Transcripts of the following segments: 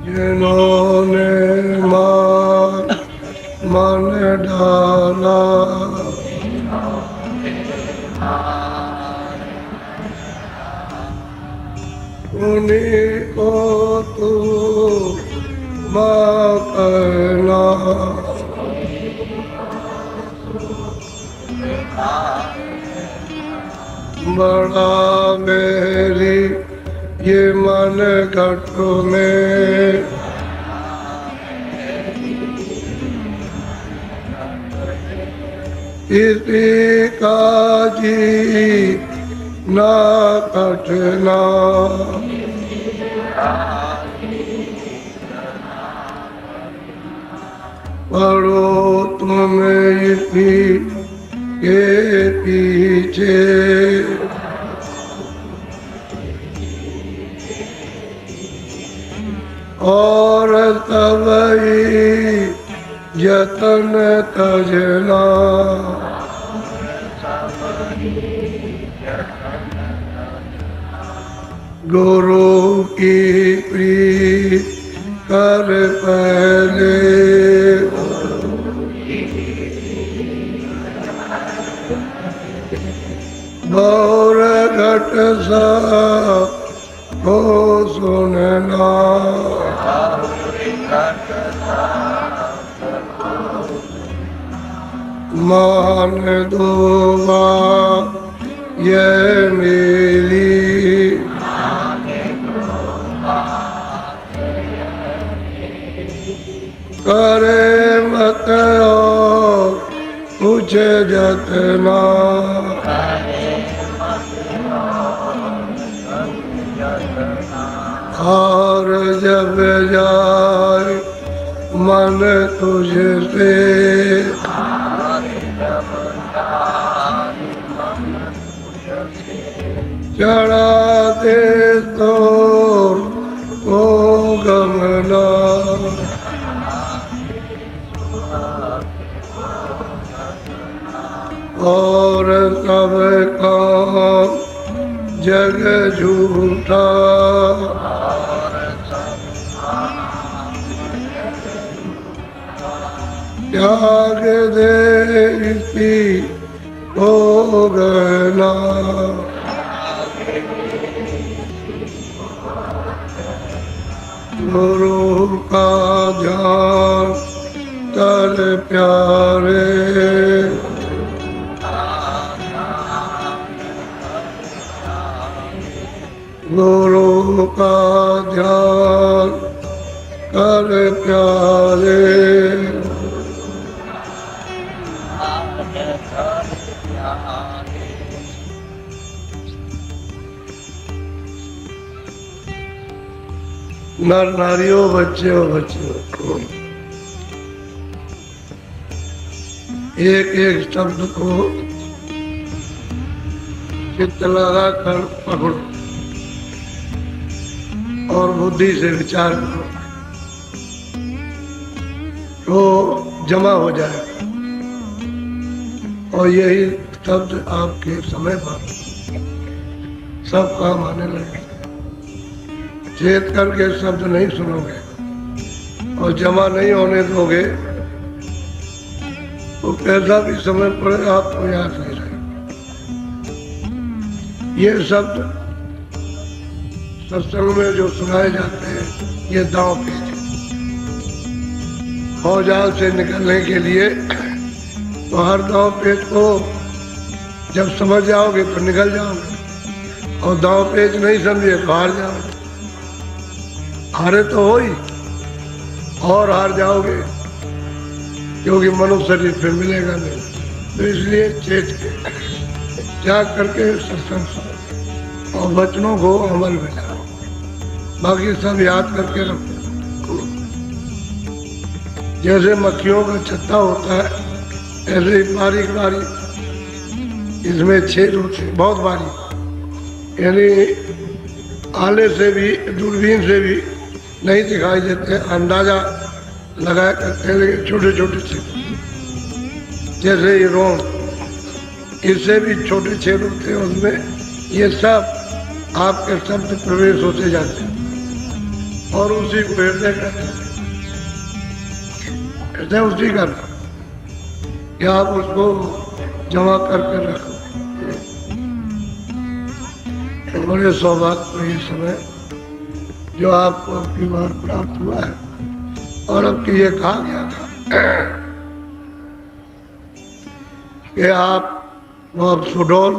जिन्होंने मन डाला उन्हीं को तू माफ करना। बड़ा मेरी ये मन घट में किसी का जी ना कटना। पढ़ो तुम इसी के पीछे और तबई यतन तजना। गुरु की प्रीत कर पहले गौर घट सा को सुनना। मान दूंगा ये मेरी करे मत और मुझे जतना। और जब जाए मन तुझसे चढ़ा दे तो गमना। और सब काम जग झूठा त्याग दे इसी को गना। गुरु का ध्यान कर प्यारे गुरु का ध्यान कर प्यारे। नर नारियों बच्चों बच्चों एक एक शब्द को चित्त लगा कर पकड़ो और बुद्धि से विचार करो तो जमा हो जाए और यही शब्द आपके समय पर सब काम आने लगे। चेत करके शब्द नहीं सुनोगे और जमा नहीं होने दोगे तो कैसा भी समय पड़े आपको याद नहीं रहेगा। ये शब्द सत्संग में जो सुनाए जाते हैं ये दांव पेच है। भवजाल से निकलने के लिए तो हर दांव पेच को जब समझ जाओगे तो निकल जाओगे और दांव पेच नहीं समझे तो हार जाओगे। हारे तो हो ही और हार जाओगे क्योंकि मनुष्य शरीर फिर मिलेगा नहीं। तो इसलिए चेत के त्याग करके सत्संग सुनो और वचनों को अमल में लाओ। बाकी सब याद करके रखो। जैसे मक्खियों का छत्ता होता है ऐसे ही बारीक बारीक इसमें छेद होते, बहुत बारीक, यानी आले से भी, दूरबीन से भी नहीं दिखाई देते, अंदाजा लगाया करते हैं, लेकिन छोटे छोटे छेद, जैसे ये रोम, इससे भी छोटे छेद होते हैं उसमें, ये सब आपके शब्द प्रवेश होते जाते हैं और उसी को हृदय कहते हैं। हृदय उसी का कि आप उसको जमा करके रखो। तो बड़े सौभाग्य ये समय जो आपको अब की बार प्राप्त हुआ है, और अब की ये कहा गया था कि आप वो अब सुडौल,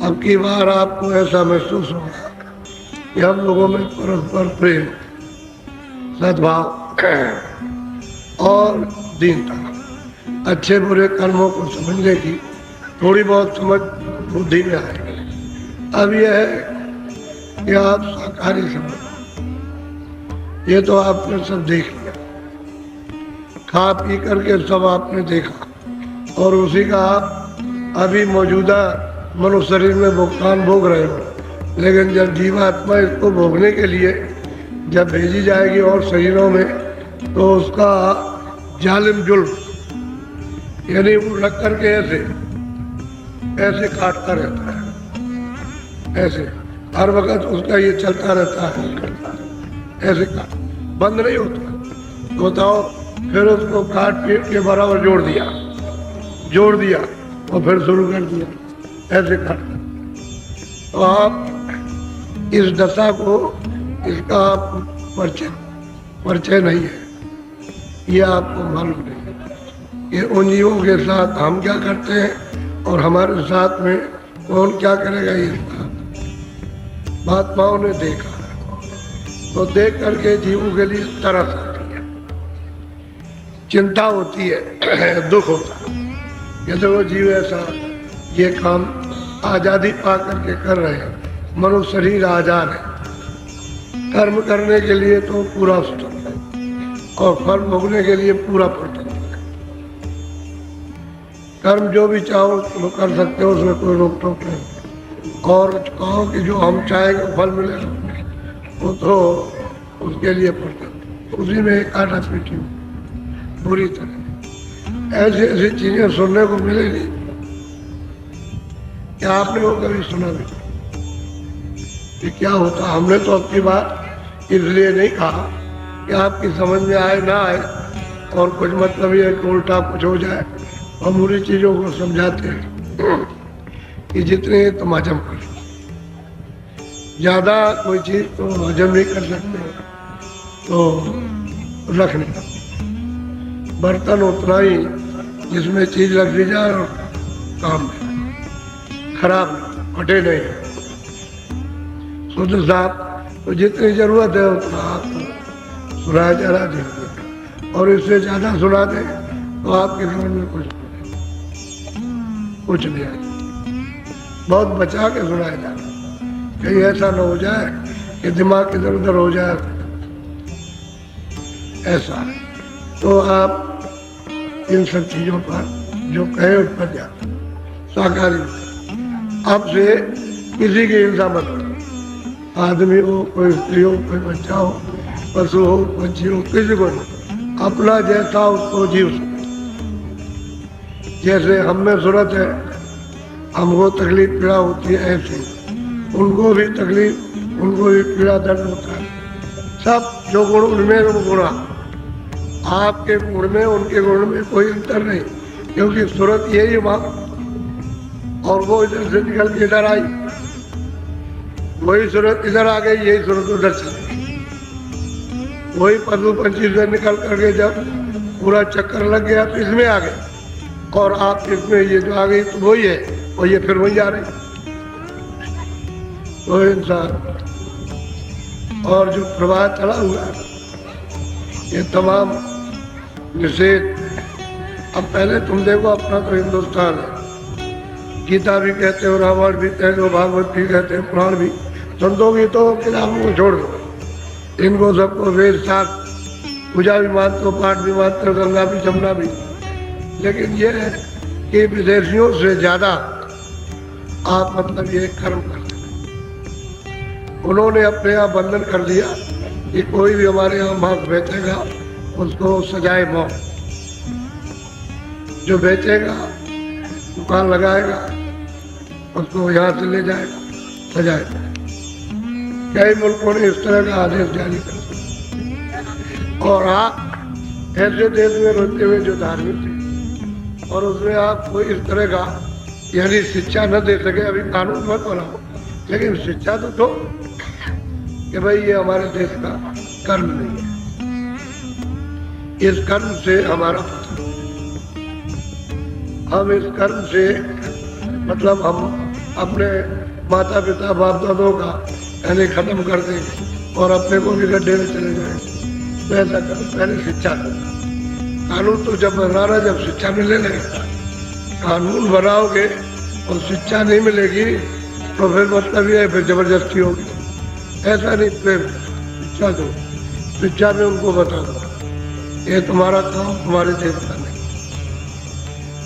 अब की बार आपको ऐसा महसूस होगा कि हम लोगों में परस्पर प्रेम, सद्भाव और दीनता, अच्छे बुरे कर्मों को समझने की थोड़ी बहुत समझ बुद्धि में आएगी। अब यह है कि आप शाकाहारी समझ, ये तो आपने सब देख लिया, खा पी करके सब आपने देखा, और उसी का आप अभी मौजूदा मनुष्य शरीर में भुगतान भोग रहे हो। लेकिन जब जीवात्मा इसको भोगने के लिए जब भेजी जाएगी और शरीरों में, तो उसका जालिम जुल्म, यानी वो रख करके ऐसे ऐसे काटता रहता है, ऐसे हर वक्त उसका ये चलता रहता है, ऐसे काट, बंद नहीं होता। तो बताओ, फिर उसको काट पीट के बराबर जोड़ दिया और फिर शुरू कर दिया, ऐसे काटना। तो आप इस दशा को, इसका आप परिचय नहीं है, ये आपको मालूम नहीं है कि उन जीवों के साथ हम क्या करते हैं और हमारे साथ में कौन क्या करेगा, ये महात्माओं ने देखा है। तो देख करके जीवों के लिए तरस आती है, चिंता होती है, दुख होता है कि देखो जीव ऐसा ये काम आज़ादी पा करके कर रहे हैं, मनुष्य शरीर आज़ाद है, कर्म करने के लिए तो पूरा स्वतंत्र है और फल भोगने के लिए पूरा स्वतंत्र है। कर्म जो भी चाहो वो कर सकते हो, उसमें कोई रोक टोक नहीं। और कहो कि जो हम चाहेंगे फल मिलेगा, वो तो उसके लिए स्वतंत्र, उसी में एक आटा पीटी बुरी तरह। ऐसी ऐसी चीजें सुनने को मिलेगी। क्या आपने वो कभी सुना भी कि क्या होता? हमने तो अपनी बात इसलिए नहीं कहा कि आपकी समझ में आए ना आए और कुछ मतलब ये उल्टा कुछ हो जाए। हम बुरी चीजों को समझाते हैं कि जितने तुम हजम कर, ज्यादा कोई चीज तो हजम नहीं कर सकते तो रखने बर्तन उतना ही जिसमें चीज रख दी जाए और काम में खराब फटे नहीं, शुद्ध साफ। तो जितनी जरूरत है उतना आपको सुनाया जा रहा है, और इससे ज्यादा सुना दे तो आपकी समझ में कुछ नहीं आए। बहुत बचा के सुनाया जा रहा, कहीं ऐसा न हो जाए कि दिमाग इधर उधर हो जाए, ऐसा। तो आप इन सब चीजों पर जो कहे उस पर जा, शाकाहारी। अब से किसी की हिंसा मत करो, आदमी हो, कोई स्त्री हो, कोई बच्चा हो, पशु हो, पंछी हो, किसी को नहीं। अपना जैसा उसको जीव सके। जैसे हम में जरूरत है, हमको तकलीफ पीड़ा होती है, ऐसे उनको भी तकलीफ, उनको भी पीड़ा दर्द होता है। सब जो गुण उनमें वो गुणा, आपके गुण में उनके गुण में कोई अंतर नहीं, क्योंकि सूरत यही वहां, और वो इधर से निकल के इधर आई, वही सूरत इधर आ गई, यही सूरत उधर चल गई। वही पशु पंछी से निकल करके जब पूरा चक्कर लग गया तो इसमें आ गए, और आप इसमें ये जो आ गई तो वही है, और ये फिर वही आ रही। तो इंसान और जो प्रवाह चला हुआ है, ये तमाम निषेध। अब पहले तुम देखो, अपना तो हिंदुस्तान है, गीता भी कहते हो, रामायण भी कहते हो, भागवत भी कहते हैं, पुराण भी। संतों की तो किताबों को छोड़ दो, इनको सबको वेद शास्त्र, पूजा भी मानते हो, पाठ भी मानते हो, गंगा भी, जमुना भी, लेकिन ये है कि विदेशियों से ज़्यादा आप मतलब ये कर्म कर सकते। उन्होंने अपने यहाँ बंधन कर दिया कि कोई भी हमारे यहाँ मांस बेचेगा उसको सजाए मौत, जो बेचेगा दुकान लगाएगा उसको यहाँ से ले जाएगा सजाएगा। कई मुल्कों ने इस तरह का आदेश जारी कर दिया और आप ऐसे देश में रहते हुए जो धार्मिक थे और उसमें आपको इस तरह का यानी शिक्षा न दे सके, अभी कानून मत बनाओ लेकिन शिक्षा तो दो कि भाई ये हमारे देश का कर्म नहीं है, इस कर्म से हमारा पता, हम इस कर्म से मतलब हम अपने माता पिता बाप दादों का यानी खत्म कर देंगे और अपने को भी गड्ढे में चले जाएंगे। तो ऐसा करो, पहले शिक्षा दो। कानून तो जब बनाना जब शिक्षा मिले लगेगा, कानून बनाओगे और शिक्षा नहीं मिलेगी तो फिर मतलब ये फिर जबरदस्ती होगी। ऐसा नहीं, प्रेम शिक्षा दो, शिक्षा में उनको बता दो ये तुम्हारा काम तुम्हारे देश का नहीं।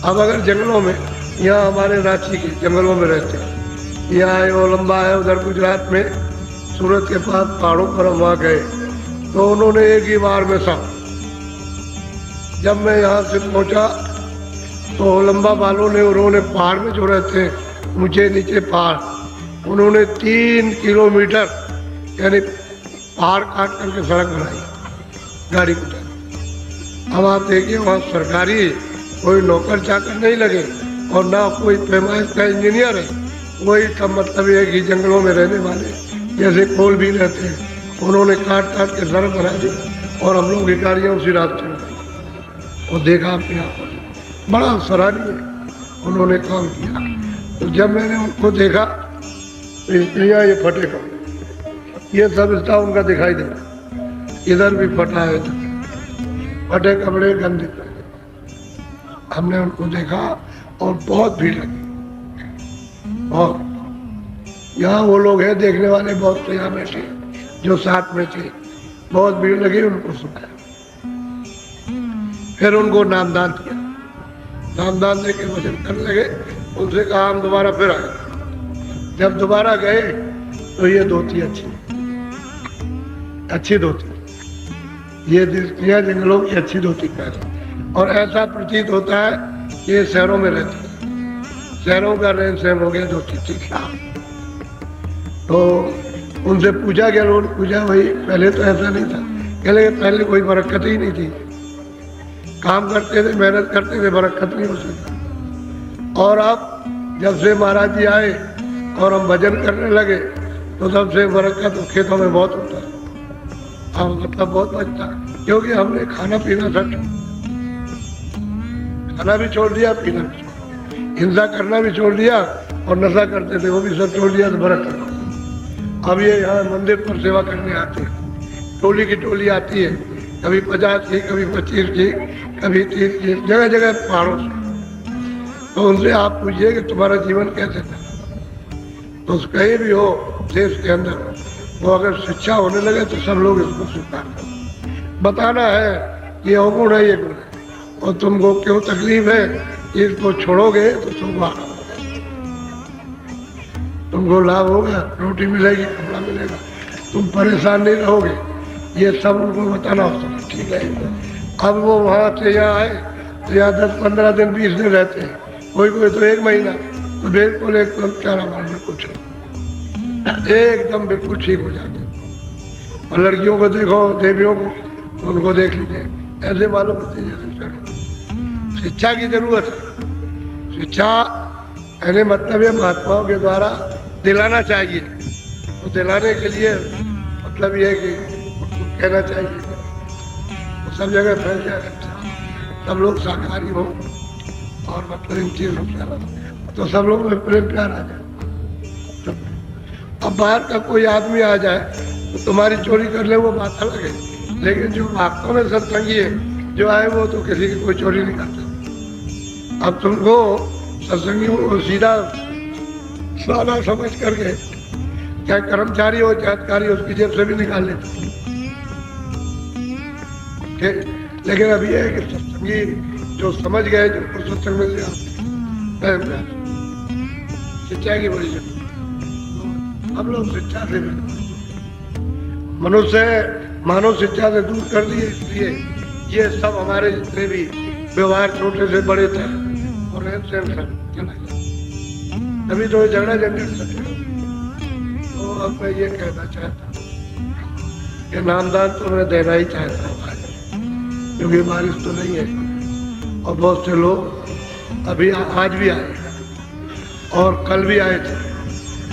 अब अगर जंगलों में, यहाँ हमारे रांची के जंगलों में रहते हैं, यहाँ है वो लंबा है, उधर गुजरात में सूरत के पास पहाड़ों पर हम वहाँ गए तो उन्होंने एक ही बार में सब, जब मैं यहाँ से पहुँचा तो लंबा वालों ने उन्होंने पहाड़ में जो रहते हैं ऊंचे नीचे पहाड़, उन्होंने 3 किलोमीटर यानी पहाड़ काट करके सड़क बनाई गाड़ी को। अब आप देखिए वहाँ सरकारी कोई नौकर चाकर नहीं लगे और ना कोई पैमाइश का इंजीनियर है, वही सब मतलब ये कि जंगलों में रहने वाले जैसे कोल भी रहते हैं, उन्होंने काट काट के सड़क बना दी और हम लोग की गाड़ियाँ उसी रास्ते में गई। और देखा आपने यहाँ पर बड़ा सराहनीय उन्होंने काम किया। तो जब मैंने उनको देखा तो स्त्रियाँ ये फटे कपड़े ये सब रिश्ता उनका दिखाई दे, इधर भी फटा है, फटे कपड़े गंदे कपड़े। हमने उनको देखा और बहुत भीड़ लगी, बहुत। यहाँ वो लोग हैं देखने वाले बहुत से यहाँ बैठे जो साथ में थे, बहुत भीड़ लगी, उनको सुनाया। फिर उनको नामदान किया, नामदान दे के वचन करने लगे। उनसे कहा हम दोबारा फिर आए। जब दोबारा गए तो ये धोती अच्छी धोती, ये स्त्रियाँ जंगलों की अच्छी धोती पहने और ऐसा प्रतीत होता है कि ये शहरों में रहती है, शहरों का रहन सहन हो गया धोती ठीक। तो उनसे पूछा गया, रोज पूछा भाई पहले तो ऐसा नहीं था, कहले पहले कोई बरकत ही नहीं थी, काम करते थे मेहनत करते थे, बरकत नहीं हो सकती। और अब जब से महाराज जी आए और हम भजन करने लगे तो तब से बरकत खेतों में बहुत होता है, हाँ मतलब बहुत बचता है, क्योंकि हमने खाना पीना सब, खाना भी छोड़ दिया, पीना भी छोड़ दिया, हिंसा करना भी छोड़ दिया और नशा करते थे वो भी सब छोड़ दिया, तो बरकत। अब ये यहाँ मंदिर पर सेवा करने आते हैं, टोली की टोली आती है, कभी 50 की, कभी 25 की, कभी 30 की, जगह जगह पहाड़ों से। तो उनसे आप पूछिए कि तुम्हारा जीवन कैसे था, तो कहीं भी हो देश के अंदर वो अगर शिक्षा होने लगे तो सब लोग इसको स्वीकार करें। बताना है ये अवगुण है, ये गुण है और तुमको क्यों तकलीफ है, इसको छोड़ोगे तो तुमको आराम होगा, तुमको लाभ होगा, रोटी मिलेगी, कपड़ा मिलेगा, तुम परेशान नहीं रहोगे, ये सब उनको बताना होता है। ठीक है, अब वो वहाँ से यहाँ आए तो यहाँ 10-15 दिन 20 दिन रहते हैं, कोई कोई तो 1 महीना, तो बिल्कुल एकदम चारा मार बिल्कुल एकदम बिल्कुल ठीक हो जाते हैं। और लड़कियों को देखो, देवियों को, तो उनको देख लीजिए ऐसे मालूम होती है। शिक्षा की जरूरत है, शिक्षा यानी मतलब ये महात्माओं के द्वारा दिलाना चाहिए, तो दिलाने के लिए मतलब ये कि कहना चाहिए तो सब जगह फैल जाए, सब लोग शाकाहारी हो और मतलब इन चीज़ों से तो सब लोग में प्रेम प्यार आ जाए। अब बाहर का कोई आदमी आ जाए तो तुम्हारी चोरी कर ले वो बात अलग है, लेकिन जो वास्तव में सत्संगी है जो आए वो तो किसी की कोई चोरी नहीं करता। अब तुमको सत्संगियों को सीधा सादा समझ करके चाहे कर्मचारी हो चाहे अधिकारी उसकी जेब से भी निकाल लेते। लेकिन अब ये है कि सत्संगी जो समझ गए, जो सत्संग में शिक्षा की बड़ी जरूरत। हम लोग शिक्षा से मनुष्य मानव शिक्षा से दूर कर दिए, इसलिए ये सब हमारे जितने भी व्यवहार छोटे से बड़े थे और रहन सहन सब चला गया। तभी तो झगड़ा झंझट सके। तो अब मैं ये कहना चाहता हूँ कि नामदान तो मैं देना ही चाहता हूँ आज, क्योंकि बारिश तो नहीं है और बहुत से लोग अभी आज भी आए और कल भी आए थे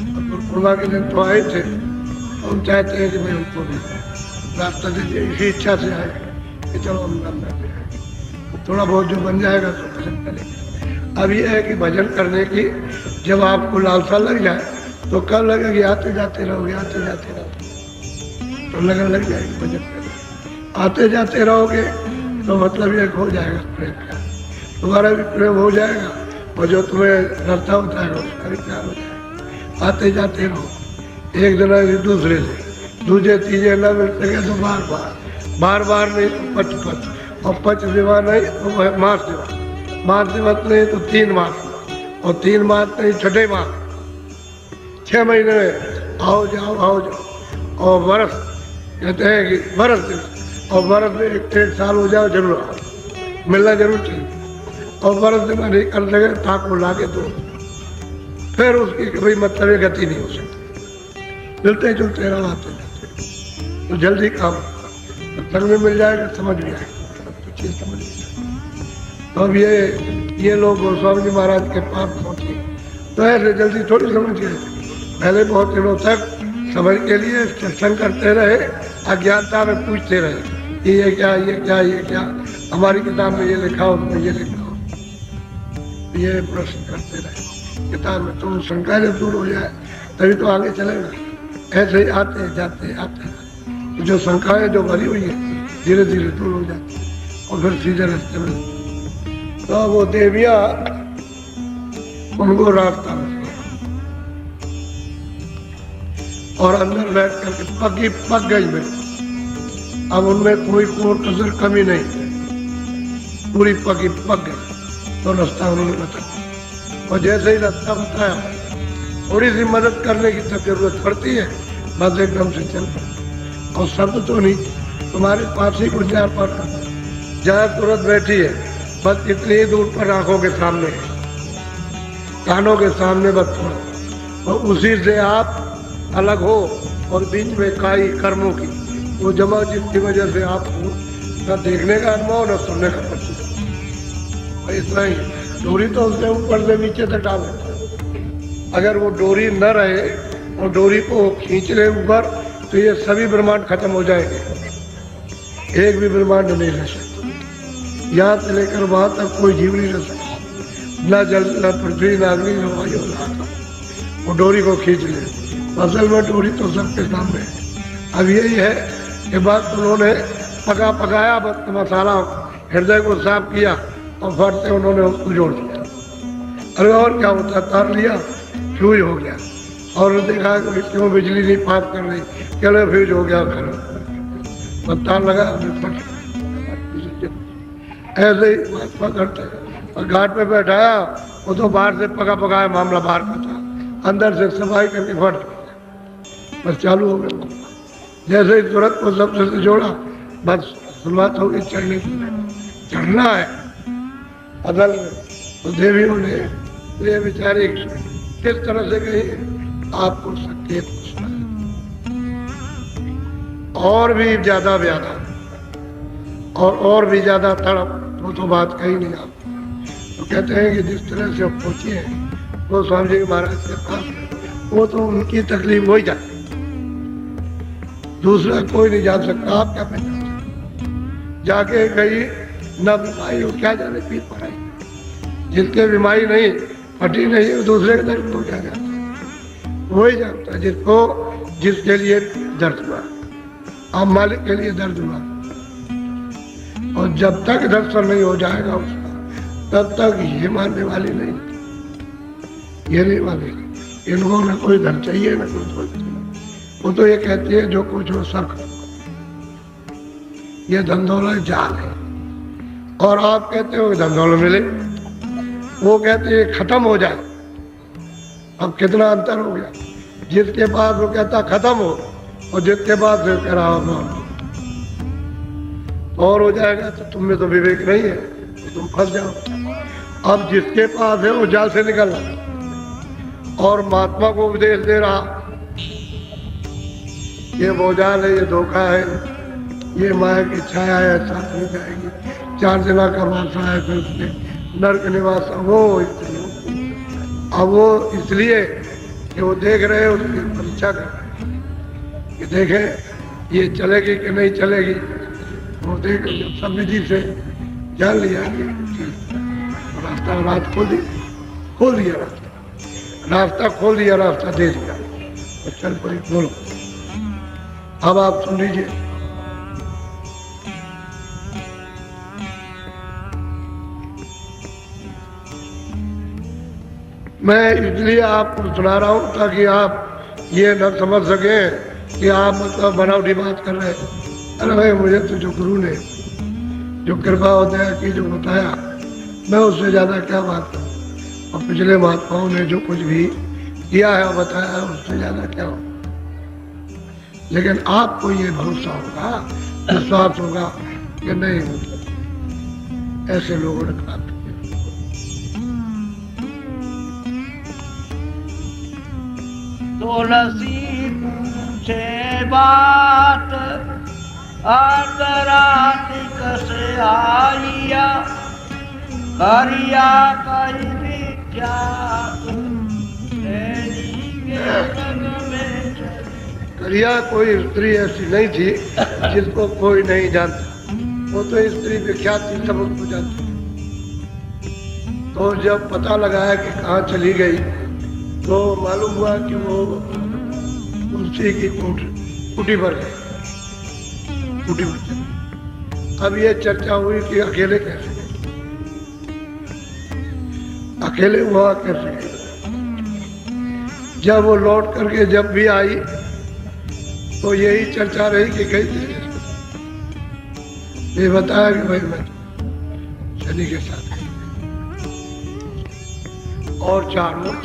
और पूर्णिमा के दिन तो आए थे। हम चाहते हैं कि मैं उनको भी रास्ता दीजिए, इसी इच्छा से आए कि चलो हम नाम करते हैं। थोड़ा बहुत जो बन जाएगा तो भजन करेंगे। अब ये है कि भजन करने की जब आपको लालसा लग जाए तो कब लगेगी, आते जाते रहोगे, आते जाते रहोगे तो लगन लग जाएगी भजन करने। आते जाते रहोगे तो मतलब ये हो जाएगा प्रेम का, तुम्हारा भी प्रेम हो जाएगा और जो तुम्हें डरता होता है उसका भी प्यार हो जाएगा। आते जाते रहो, एक दिन दूसरे से, दूसरे तीजे न मिल सके तो बार बार नहीं तो पच पच, और पच दिवा नहीं तो मास दिवा, मास दिवस नहीं तो 3 मास, और 3 मास नहीं 6ठे मास, 6 महीने में आओ जाओ। और वर्ष कहते हैं कि वर्ष दिन, और वर्ष में 1-1.5 साल हो जाओ जरूर आओ, मिलना जरूर चाहिए। और वर्ष दिन नहीं कर सके ताक को ला के दो, फिर उसकी कभी मतलब गति नहीं हो सकती। मिलते जुलते रहो, आते जाते तो जल्दी काम संग में मिल जाएगा, समझ भी आएगा, तो चीज समझ भी आएगा। तो अब ये लोग गोस्वामी जी महाराज के पास पहुंचे तो ऐसे जल्दी थोड़ी समझ गए। पहले बहुत दिनों तक समझ के लिए सत्संग करते रहे, अज्ञानता में पूछते रहे ये क्या, ये क्या, ये क्या, हमारी किताब में ये लिखा हो, उसमें ये लिखा हो, ये प्रश्न करते रहे किताब में। तो शंका जब दूर हो जाए तभी तो आगे चलेगा। ऐसे ही आते जाते तो जो शंकाएं जो भरी हुई है धीरे धीरे दूर हो जाती है और फिर सीधे रास्ते में। तो वो देवियां उनको रास्ता में और अंदर बैठ करके पक गई मैं। अब उनमें कोई कसर कमी नहीं, पूरी पक गई। तो रास्ता उन्होंने बताया और जैसे ही रास्ता बताया थोड़ी सी मदद करने की तब जरूरत पड़ती है, बस एकदम से चल पड़े। और शब्द तो नहीं, तुम्हारे पास ही कुछ जार पर जहाँ तुरंत बैठी है, बस इतनी ही दूर पर आंखों के सामने, कानों के सामने बस थोड़ा, और उसी से आप अलग हो और बीच में काई कर्मों की वो जमा, जिसकी वजह से आपको न देखने का अनुभव न सुनने का परिचय। इतना ही, डोरी तो उसने ऊपर से नीचे तक डाले। अगर वो डोरी न रहे और डोरी को खींच ले ऊपर तो ये सभी ब्रह्मांड खत्म हो जाएंगे, एक भी ब्रह्मांड नहीं रह सकता। यहाँ से लेकर वहां तक कोई जीव नहीं रह सकता, न जल, न पृथ्वी, न अग्नि, न वायु, न आकाश। वो डोरी को खींच ले। असल में डोरी तो सबके सामने है। अब यही है कि बात उन्होंने पकाया, बस मसाला हृदय को साफ किया और फट से उन्होंने उसको जोड़ दिया। अरे और क्या होता, तार लिया, फ्यूज हो गया। और देखा कि क्यों बिजली नहीं पास कर रही, चलो फ्यूज हो गया, खराब तार लगा। ऐसे ही पकड़ते और घाट पे बैठाया, वो तो बाहर से पकाया मामला बाहर का था, अंदर से सफाई करके फट बस चालू हो गया। जैसे ही तुरंत को सबसे से जोड़ा, बस शुरुआत हो गई चढ़ने की। चढ़ना है अदल में। तो देवियों ने ये बेचारी किस तरह से गई, आपको संकेत और भी ज्यादा व्याधा और भी ज्यादा तड़प, तो बात कही नहीं। आप तो कहते हैं कि जिस तरह से पहुंची है वो स्वामी जी महाराज के पास, वो तो उनकी तकलीफ हो ही जाती, दूसरा कोई नहीं जान सकता। आप क्या पहचान सकते? जाके गई न बीमारी हो, क्या जाने पीठ पड़ाई, जिसके बीमारी नहीं फटी नहीं है दूसरे के दर्द हो क्या जाता, वही जानता है जिसके लिए दर्द हुआ। आप मालिक के लिए दर्द हुआ, और जब तक दर्शन नहीं हो जाएगा उसका, तब तक ये मानने वाली नहीं, ये नहीं मानेगी। इनको न कोई धन चाहिए न कोई धन चाहिए। वो तो ये कहती है जो कुछ हो सब, ये धन दौलत जाल है, और आप कहते हो धन दौलत मिले, वो कहते हैं खत्म हो जाए। अब कितना अंतर हो गया, जिसके पास वो कहता खत्म हो और जिसके पास वो कह रहा और हो जाएगा। तो तुम में तो विवेक नहीं है, तो तुम फंस जाओ। अब जिसके पास है वो जाल से निकल रहा और महात्मा को उपदेश दे रहा, ये बोझाल है, ये धोखा है, ये माया की छाया है, साथ में जाएगी, 4 दिना का वासा है, फिर उसने नर्क निवास। वो अब वो इसलिए कि वो देख रहे हैं, उसकी परीक्षा कर रहे हैं कि देखें ये चलेगी कि नहीं चलेगी। वो देख सब विधि से जान लिया कि रास्ता, रात खोल दिया रास्ता खोल दिया, रास्ता दे दिया तो चल पड़ी। बोलो अब आप सुन लीजिए। मैं इसलिए आपको सुना रहा हूं ताकि आप ये न समझ सकें कि आप मतलब बनावटी बात कर रहे हैं। अरे भाई, मुझे तो जो गुरु ने जो कृपा होता है कि जो बताया, मैं उससे ज्यादा क्या बात करूं। और पिछले महात्माओं ने जो कुछ भी किया है और बताया है, उससे ज्यादा क्या हो। लेकिन आपको ये भरोसा होगा, विश्वास होगा कि नहीं, ऐसे लोगों ने प्राप्त किया। तुलसी पूछे बात आदरातिक से आइया, करिया कई विख्यात करिया कोई स्त्री ऐसी नहीं थी जिसको कोई नहीं जानता। वो तो स्त्री विख्यात थी, सब उसको जानते। तो जब पता लगाया कि कहाँ चली गई तो मालूम हुआ कि वो तुलसी की कुटी पर गई, कुटी पर चली। अब ये चर्चा हुई कि अकेले कैसे गई, अकेले वहां कैसे गई। जब वो लौट करके जब भी आई तो यही चर्चा रही कि गई थी। ये बताया कि भाई मैं शनि के साथ गई और 4 लोग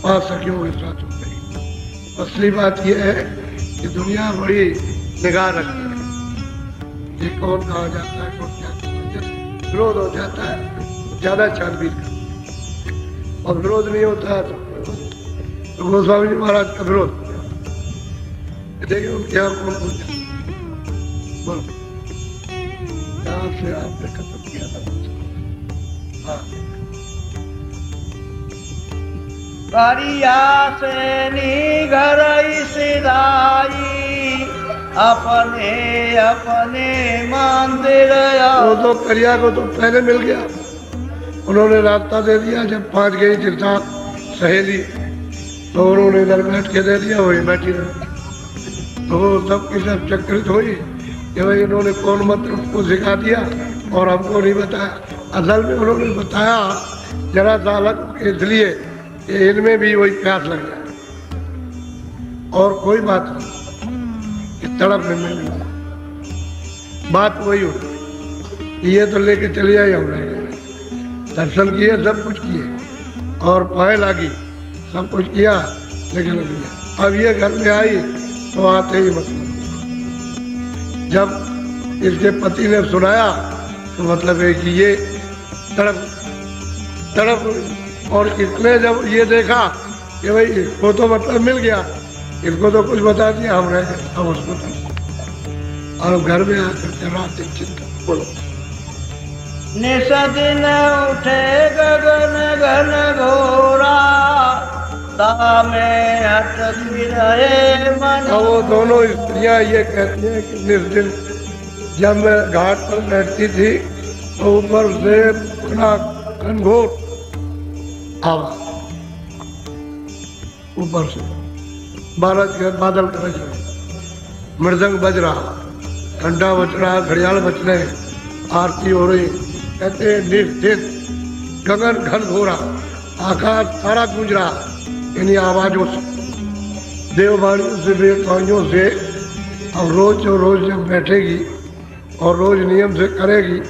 5 सखियों के साथ हो गई। असली बात यह है कि दुनिया बड़ी निगाह रखती है कि कौन कहाँ जाता है, कौन क्या करता है। विरोध हो जाता है, ज्यादा छानबीन करता, और विरोध नहीं होता है तो गोस्वामी जी महाराज का विरोध देखिए उनके यहाँ कौन कौन जाता है। बोलो यहाँ से आपने खत्म किया था। हाँ, करिया से निगर सिधाई, अपने अपने मंदिर। वो तो करिया को तो पहले मिल गया, उन्होंने रास्ता दे दिया। जब 5 गई थी साथ सहेली तो उन्होंने इधर बैठ के दे दिया, वही बैठी रही। तो वो सब की सब चक्रित हुई कि भाई इन्होंने कौन मंत्र उसको सिखा दिया और हमको नहीं बताया। असल में उन्होंने बताया जरा सा अलग, इसलिए कि इनमें भी वही प्यास लग जाए और कोई बात नहीं कि तड़प में मिल जाए। बात वही हुई, ये तो लेके चले आई हम दर्शन किए, सब कुछ किए और पाए लागी, सब कुछ किया, लेकिन अब ये घर में आई तो आते ही मतलब जब इसके पति ने सुनाया तो मतलब है कि ये तड़प। और इसने जब ये देखा कि भाई इसको तो मतलब मिल गया, इसको तो कुछ बता दिया, हम रह गए, हम उसको और घर में आकर रात चिंता। बोलो निसदिन उठे गगन घन घोरा, में अटकी रहे मन। वो दोनों स्त्रियां ये कहती हैं कि निर्दिन जब मैं घाट पर बैठती थी तो ऊपर से इतना घनघोर आवाज, ऊपर से बादल गरज रहे, मृदंग बज रहा, घंटा बज रहा, घड़ियाल बज रहे, आरती हो रही। कहते हैं निर्दिन गगन घनघोरा, आकाश सारा गूंज रहा इन्हीं आवाजों से, देववाणियों से, वेदवाणियों से। अब रोज जो रोज जब बैठेगी और रोज नियम से करेगी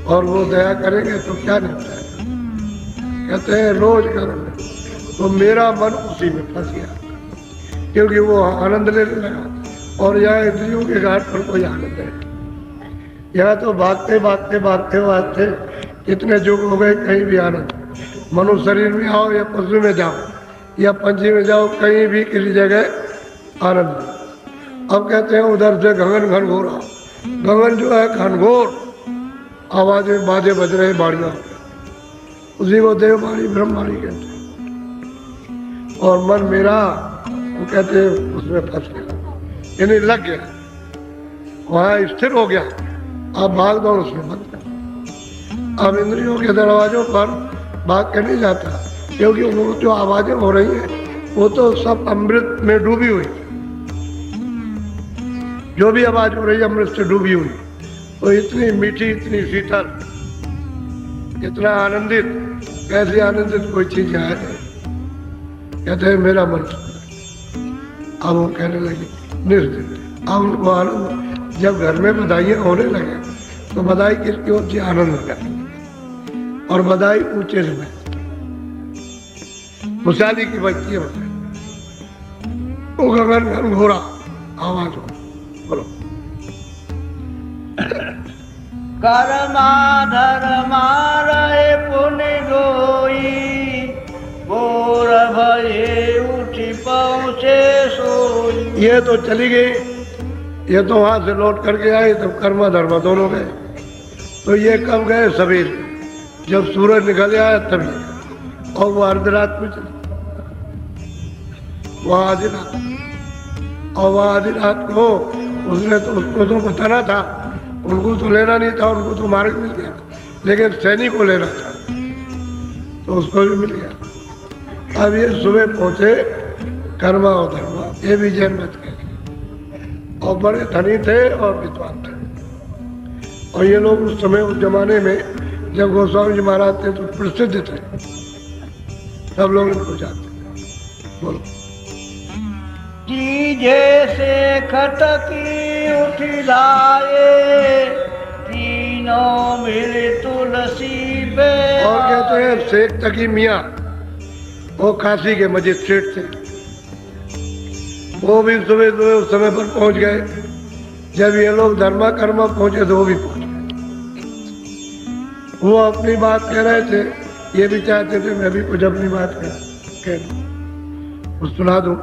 और वो दया करेंगे तो क्या निपटा है। कहते हैं रोज करेंगे तो मेरा मन उसी में फंस गया, क्योंकि वो आनंद लेने लगा और यहाँ इंद्रियों के घाट पर कोई आनंद है। यहाँ तो भागते भागते भागते भागते कितने युग हो गए, कहीं भी आनंद। मनुष्य शरीर में आओ या पशु में जाओ या पंछी में जाओ, कहीं भी किसी जगह आनंद नहीं। अब कहते हैं उधर से गगन घनघोरा, गगन जो है घनघोर आवाजें बाजे बज रहे बाड़ियाँ, उसी को देववाणी ब्रह्मवाणी कहते हैं। और मन मेरा वो कहते हैं उसमें फंस गया, यानी लग गया, वहाँ स्थिर हो गया। अब भाग दौड़ उसमें बंद कर। अब इंद्रियों के दरवाजों पर भाग के नहीं जाता, क्योंकि वो जो आवाजें हो रही हैं वो तो सब अमृत में डूबी हुई। जो भी आवाज हो रही है अमृत से डूबी हुई, तो इतनी मीठी, इतनी शीतल, इतना आनंदित, कैसे आनंदित कोई चीज है नहीं। कहते हैं मेरा मन। अब वो कहने लगे निर्दित। अब उनको आनंद, जब घर में बधाइयाँ होने लगे तो बधाई किसकी होती है? आनंद करती, और बधाई ऊंचे से बजती, खुशहाली की बजती है। वो गगन घनघोरा आवाज हो, बोलो। कर्मा धर्मा रहे पुण्य गोई, बोर भये उठी पहुँचे सोई। ये तो चली गई, ये तो वहां से लौट करके आए, तब कर्मा धर्मा दोनों गए। तो ये कब गए? सवेर, जब सूरज निकल आया तभी। और वो अर्धरात में चले, वहाँ आधी रात, और वहाँ आधी रात को उसने तो, उसको तो बताना था, उनको तो लेना नहीं था, उनको तो मार्ग मिल गया, लेकिन सैनिक को लेना था तो उसको भी मिल गया। अब ये सुबह पहुंचे कर्मा और धर्मा, ये भी जैन मत के, और बड़े धनी थे और विद्वान थे। और ये लोग उस समय, उस जमाने में जब गोस्वामी जी महाराज थे तो प्रसिद्ध थे, सब लोग इनको जानते थे। बोलो। जीजे से खटकी उठी लाए, तीनों मिल तुलसी पे। और कहते हैं शेख तकी मियाँ, वो काशी के मजिस्ट्रेट थे, वो भी सुबह सुबह उस समय पर पहुंच गए। जब ये लोग धर्मा कर्मा पहुंचे तो वो भी पहुंच गए। वो अपनी बात कह रहे थे, ये भी चाहते थे मैं भी कुछ अपनी बात कह सुना दूं,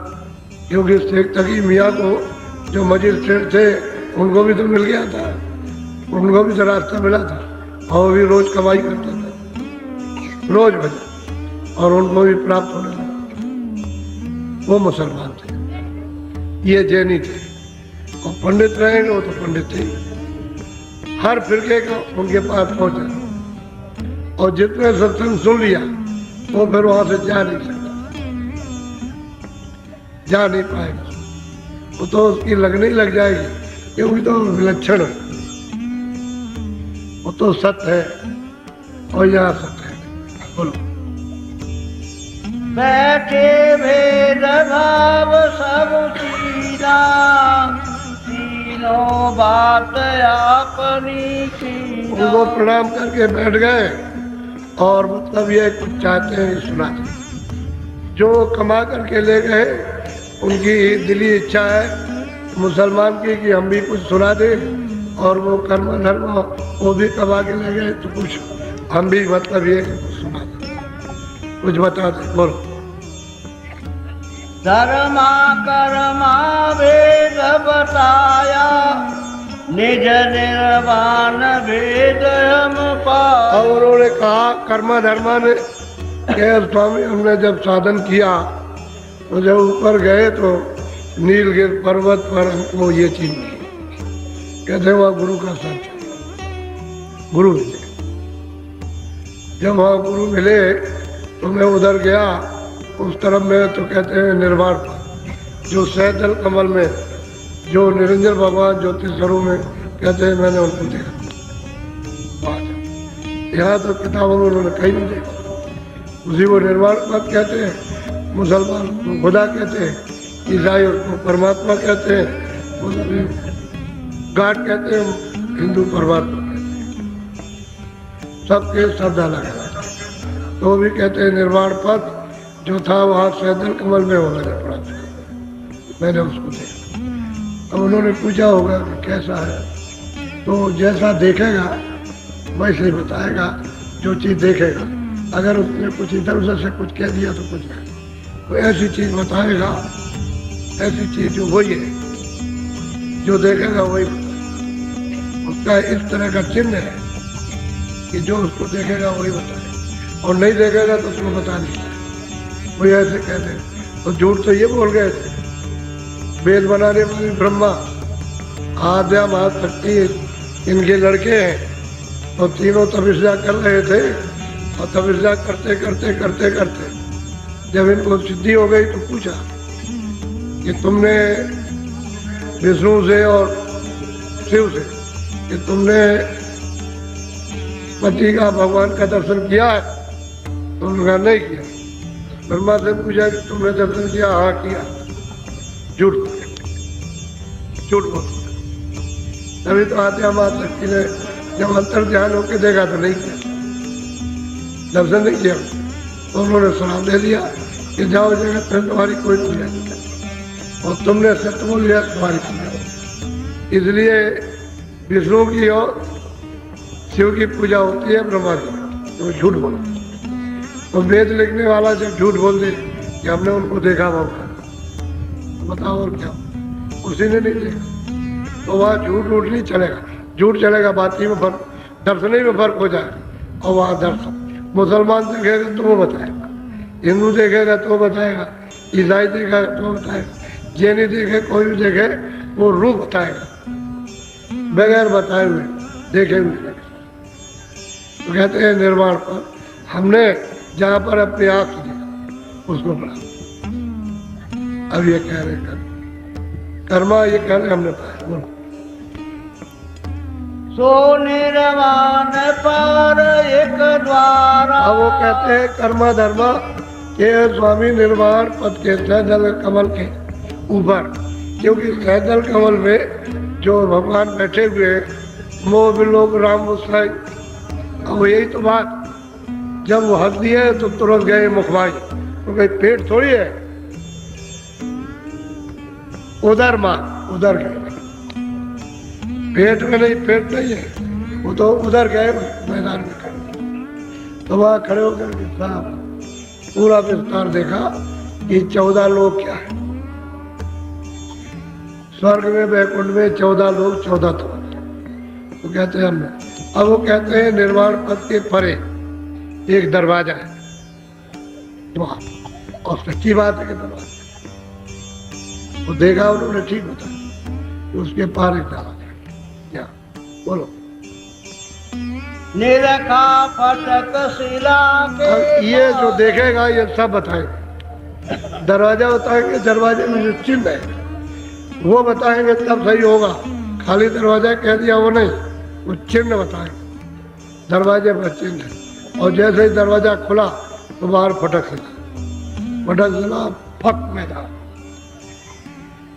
क्योंकि शेख तकी मियाँ को जो मजिस्ट्रेट थे उनको भी तो मिल गया था, उनको भी तो रास्ता मिला था, और वो भी रोज कमाई करते थे, रोज भजन, और उनको भी प्राप्त होने लगा। वो मुसलमान थे, ये जैनी थे, और पंडित रहेंगे वो तो पंडित थे। हर फिरके का उनके पास पहुंचा, और जितने सत्संग सुन लिया वो फिर वहां से जा नहीं सकता, जा नहीं पाएगा, वो तो उसकी लगने ही लग जाएगी, क्योंकि तो विलक्षण है, वो तो सत्य है, और यहाँ सत्य है। बोलो। बैठे भेद भाव सब सीधा, तीनों बात अपनी की। उनको प्रणाम करके बैठ गए, और मतलब ये कुछ चाहते हैं सुना दें। जो कमा करके ले गए उनकी दिली इच्छा है मुसलमान की कि हम भी कुछ सुना दें, और वो कर्म धर्म वो भी कमा के ले गए तो कुछ हम भी मतलब ये सुना दें, कुछ बता दें। बोलो। धर्मा कर्मा भेद बताया, निज निर्वाण भेद हम पाया। और उन्होंने कहा कर्मा धर्मा ने कि स्वामी हमने जब साधन किया तो जब ऊपर गए तो नीलगिर पर्वत पर हमको ये चीज मिली। कहते वहाँ गुरु का साथ, गुरु मिले। जब वहाँ गुरु मिले तो मैं उधर गया उस तरफ में, तो कहते हैं निर्वाण पर जो सैदल कमल में जो निरंजन भगवान ज्योतिष स्वरूप में, कहते हैं मैंने उनको देखा। यहाँ तो किताबों में उन्होंने कहीं नहीं देखा। उसी को निर्वाण पद कहते हैं, मुसलमान को खुदा कहते हैं, ईसाई उसको परमात्मा कहते हैं, गाड कहते हैं, हिंदू परमात्मा कहते हैं। सबके शब्द अलग है। तो भी कहते हैं निर्वाण पद जो था वहाँ सैदल कमल में हो मैंने पढ़ा था, मैंने उसको देखा। अब उन्होंने पूछा होगा कि कैसा है, तो जैसा देखेगा वैसे ही बताएगा, जो चीज़ देखेगा। अगर उसने कुछ इधर उधर से कुछ कह दिया तो कुछ नहीं, वो ऐसी चीज़ बताएगा, ऐसी चीज़ जो वही है, जो देखेगा वही बताएगा। उसका इस तरह का चिन्ह है कि जो उसको देखेगा वही बताएगा, और नहीं देखेगा तो उसको बता नहीं पाएगा। वही ऐसे कहते हैं। तो झूठ तो ये बोल गए थे, वेद बनाने वाली ब्रह्मा, आद्या, महाशक्ति इनके लड़के हैं, तो तीनों तपस्या कर रहे थे। और तपस्या करते करते करते करते जब इनको सिद्धि हो गई तो पूछा कि तुमने विष्णु से और शिव से कि तुमने पति का, भगवान का दर्शन किया है? तो उन्होंने नहीं किया। ब्रह्मा से पूछा कि तुमने दर्शन किया? हाँ किया। झूठ बोल। तभी तो आत्या महाशक्ति ने जब अंतर ध्यान होकर देखा तो नहीं किया, दर्शन नहीं किया। तो उन्होंने श्राप दे दिया कि जाओ जगत में तुम्हारी कोई पूजा नहीं करती, और तुमने सत्य बोल लिया तुम्हारी पूजा। इसलिए विष्णु की और शिव की पूजा होती है, ब्रह्मा की तो झूठ बोलते। तो वेद लिखने वाला जब झूठ बोल दे कि हमने उनको देखा मौका, बताओ और क्या, उसी ने नहीं देखा तो वहाँ झूठ नहीं चलेगा। झूठ चलेगा बात ही में फर्क, दर्शन ही में फर्क हो जाएगा। और वहाँ दर्शन मुसलमान देखेगा तो वो बताएगा, हिंदू देखेगा तो बताएगा, ईसाई देखेगा तो बताएगा, जैनी देखे, कोई भी देखे वो रूप बताएगा, बगैर बताए हुए देखे हुए। तो कहते हैं निर्वाण पर हमने जहाँ पर अपनी आँख से देखा उसको पढ़ा। अब ये कह रहे कर्मा, ये कह रहे हमने पाया। बोलो। सो निर्वाण पर एक द्वारा। अब वो कहते हैं कर्मा धर्मा के स्वामी निर्वाण पद के सैदल कमल के ऊपर, क्योंकि सैदल कमल में जो भगवान बैठे हुए मोह विलोक राम मुस्लाई। अब यही तो बात, जब वो हंस दिए तो तुरंत गए मुखवाई, तो कहीं पेट थोड़ी है, उधर माँ उधर गए, पेट में नहीं, पेट नहीं है, वो तो उधर गए मैदान में खड़े। तो वहाँ खड़े होकर के साहब पूरा विस्तार देखा कि 14 लोग क्या है, स्वर्ग में वैकुंठ में 14 लोग, 14 तो कहते हैं हमने। अब वो कहते हैं निर्वाण पद के परे एक दरवाजा है वहाँ, और सच्ची बात है कि दरवाजा वो देखा उन्होंने, ठीक बताया तो उसके पार एक दरवाजा क्या। बोलो। निरखा फटक शिला के। अब ये जो देखेगा ये सब बताएंगे, दरवाजा बताएंगे, दरवाजे में जो चिन्ह है वो बताएंगे, तब सही होगा। खाली दरवाजा कह दिया वो नहीं, वो चिन्ह बताएंगे, दरवाजे पर चिन्ह है। और जैसे ही दरवाजा खुला तो बाहर फटक सिला फक मैदान,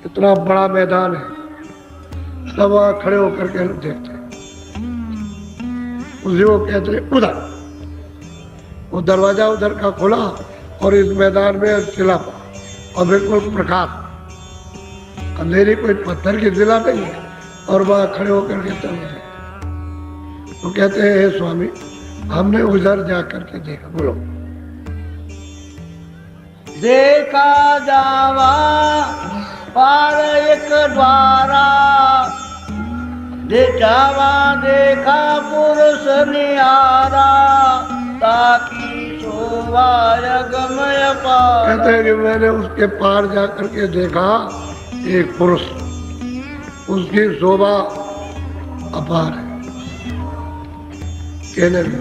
इतना बड़ा मैदान है। सब वहाँ खड़े होकर के देखते हैं, उसी को कहते हैं उधर। वो दरवाजा उधर का खुला और इस मैदान में शिला और बिल्कुल प्रकाश, अंधेरी कोई पत्थर की शिला नहीं है। और वहाँ खड़े होकर के तब तो कहते हैं हे स्वामी हमने उधर जा करके देखा। बोलो। देखा जावा पार एक द्वारा, देखा पुरुष निहारा, ताकि शोभा गमय पार। कहते हैं कि मैंने उसके पार जा करके देखा एक पुरुष, उसकी शोभा अपार है। कहने लगे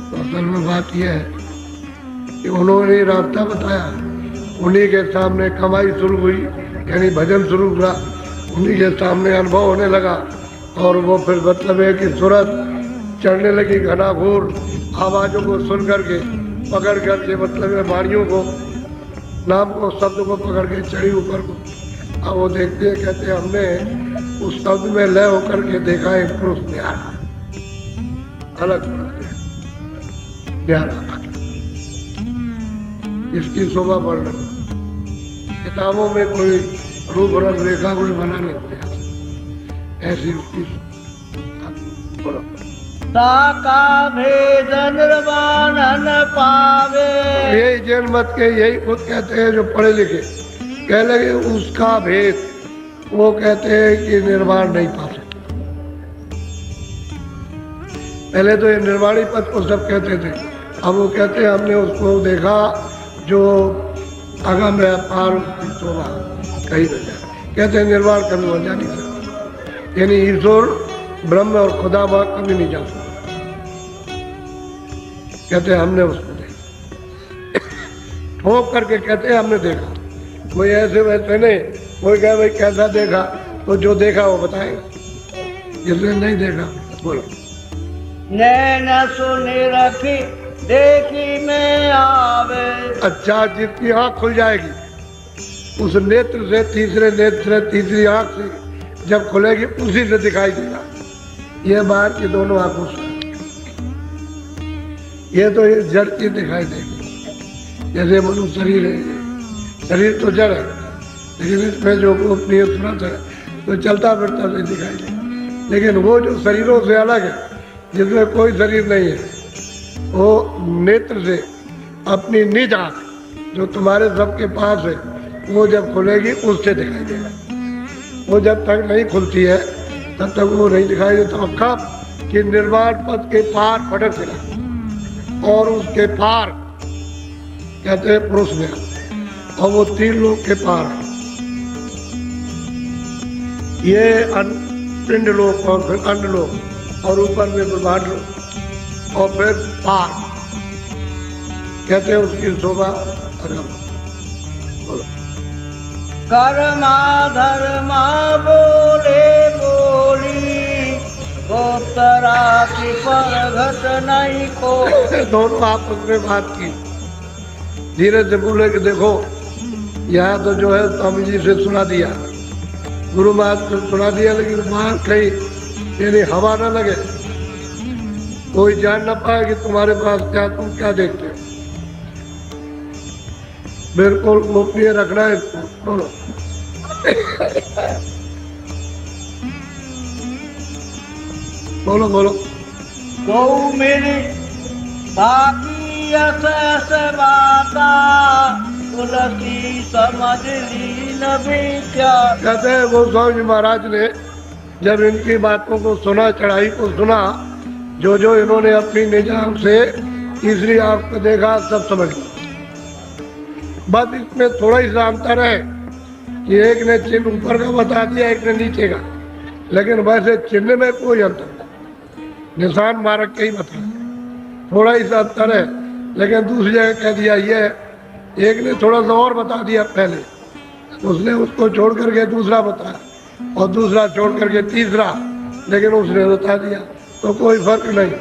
तो असल में बात यह है कि उन्होंने रास्ता बताया, उन्हीं के सामने कमाई शुरू हुई, यानी भजन शुरू हुआ, उन्हीं के सामने अनुभव होने लगा। और वो फिर मतलब है कि सूरत चढ़ने लगी, घनाघोर आवाज़ों को सुन करके पकड़ करके, मतलब है वाणियों को, नाम को, शब्द को पकड़ के चढ़ी ऊपर को। अब वो देखते हैं, कहते हैं हमने उस शब्द में लय होकर के देखा एक पुरुष प्यारा, अलग प्यारा, इसकी शोभा वर्णन किताबों में कोई रूप रंग रेखा कोई बना नहीं दिया, ऐसी उसकी बोलो। साका भेद निर्वाण न पावे। यही जैन मत के यही खुद कहते हैं जो पढ़े लिखे, कह लगे उसका भेद, वो कहते हैं कि निर्वाण नहीं पा सकते। पहले तो ये निर्वाणी पद को सब कहते थे, अब वो कहते हैं हमने उसको देखा जो अगम है, पार उसकी शोभा कहीं न जाए। कहते हैं निर्वाण कभी हो जा नहीं सकता, यानी ईश्वर ब्रह्म और खुदा वहां कभी नहीं जा सकता। कहते हैं हमने उसको देखा, ठोक करके कहते हैं हमने देखा, कोई ऐसे वैसे नहीं, कोई कहे भाई कैसा देखा, तो जो देखा वो बताएगा, जिसने नहीं देखा बोलो। नैन सुनी रखी देखी में आवे। अच्छा, जिसकी आंख खुल जाएगी उस नेत्र से, तीसरे नेत्र से, तीसरी आंख से जब खुलेगी उसी से दिखाई देगा। ये बाहर की दोनों आंखों से, ये तो ये जड़ की दिखाई देगी। जैसे मनुष्य शरीर है, शरीर तो जड़ है, लेकिन इसमें जो गोपनीय तुरंत है तो चलता फिरता नहीं दिखाई देगा। लेकिन वो जो शरीरों से अलग है, जिसमें कोई शरीर नहीं है, वो नेत्र से अपनी निज आंख जो तुम्हारे सबके पास है, वो जब खुलेगी उससे दिखाई देगा। वो जब तक नहीं खुलती है तब तक वो नहीं दिखाई देता। तो कब कि निर्वाण पद के पार फटक गिरा और उसके पार कहते हैं पुरुष में, और वो 3 लोग के पार, ये पिंड लोग और फिर अन्न लोग और ऊपर में ब्रह्मांड लोग और फिर पार, कहते हैं उसकी शोभा अगम। कर्मा धर्मा बोले बोली, गोप्तरा की परघट नहीं को। दोनों आपस में बात की, धीरे से बोले कि देखो यहाँ तो जो है स्वामी जी से सुना दिया, गुरु महाराज से सुना दिया, लेकिन बाहर कहीं यानी हवा न लगे, कोई जान न पाए कि तुम्हारे पास क्या, तुम क्या देखते हो। बिल्कुल गोपनीय रखना है इसको। बोलो। बोलो बोलो। गौ मेरी बाकी अस बाता, तुलसी समझ ली न भी क्या। कहते हैं गोस्वामी जी महाराज ने जब इनकी बातों को सुना, चढ़ाई को सुना, जो जो इन्होंने अपनी निज आंख से तीसरी आंख को देखा, सब समझ गए। बस इसमें थोड़ा ही सा अंतर है कि एक ने चिन्ह ऊपर का बता दिया, एक ने नीचे का, लेकिन वैसे चिन्ह में कोई अंतर नहीं, निशान मार्ग के ही बता, थोड़ा ही सा अंतर है। लेकिन दूसरी जगह कह दिया ये, एक ने थोड़ा सा और बता दिया पहले, उसने उसको छोड़ करके दूसरा बताया, और दूसरा छोड़ करके तीसरा, लेकिन उसने बता दिया, तो कोई फर्क नहीं।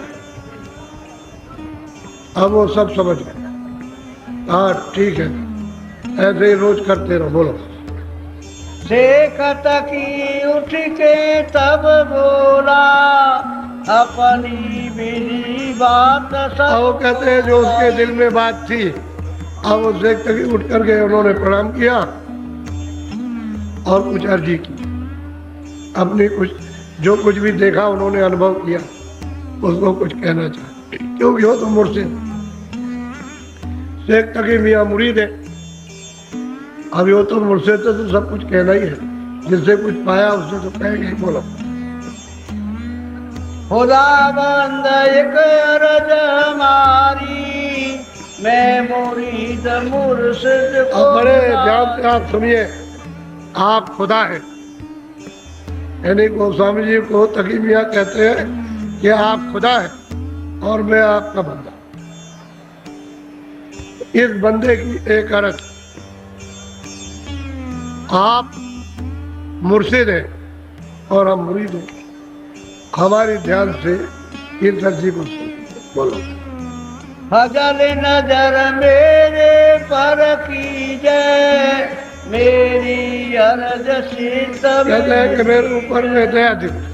अब वो सब समझ गए। हाँ ठीक है, ऐसे ही रोज करते रहो। बोलो। देखत की उठ के तब बोला, अपनी मेरी बात सब। वो कहते हैं जो उसके दिल में बात थी, अब वो देखते ही उठ करके उन्होंने प्रणाम किया और कुछ अर्जी की, अपनी कुछ जो कुछ भी देखा उन्होंने अनुभव किया उसको कुछ कहना चाहते, क्योंकि वो तो मुर्शिद शेख तकी मियाँ मुरीद है। अभी वो तो मुर्शिद से तो सब कुछ कहना ही है, जिससे कुछ पाया उससे तो कहेंगे ही। बोलो। खुदाबंद एक अरज हमारी, मैं मुरीद मुर्शिद को। बड़े ध्यान से आप सुनिए, आप खुदा है, यानी गोस्वामी जी को तकी मियाँ कहते हैं कि आप खुदा है और मैं आपका बंदा। इस बंदे की एक अरज, आप मुर्शिद हैं और हम मुरीद हैं, हमारी ध्यान से इस अर्जी को सुनो। बोलो। फजल नजर मेरे पर कीजिए, मेरी अर्ज शीत कहते हैं कि मेरे ऊपर में दया दृष्टि,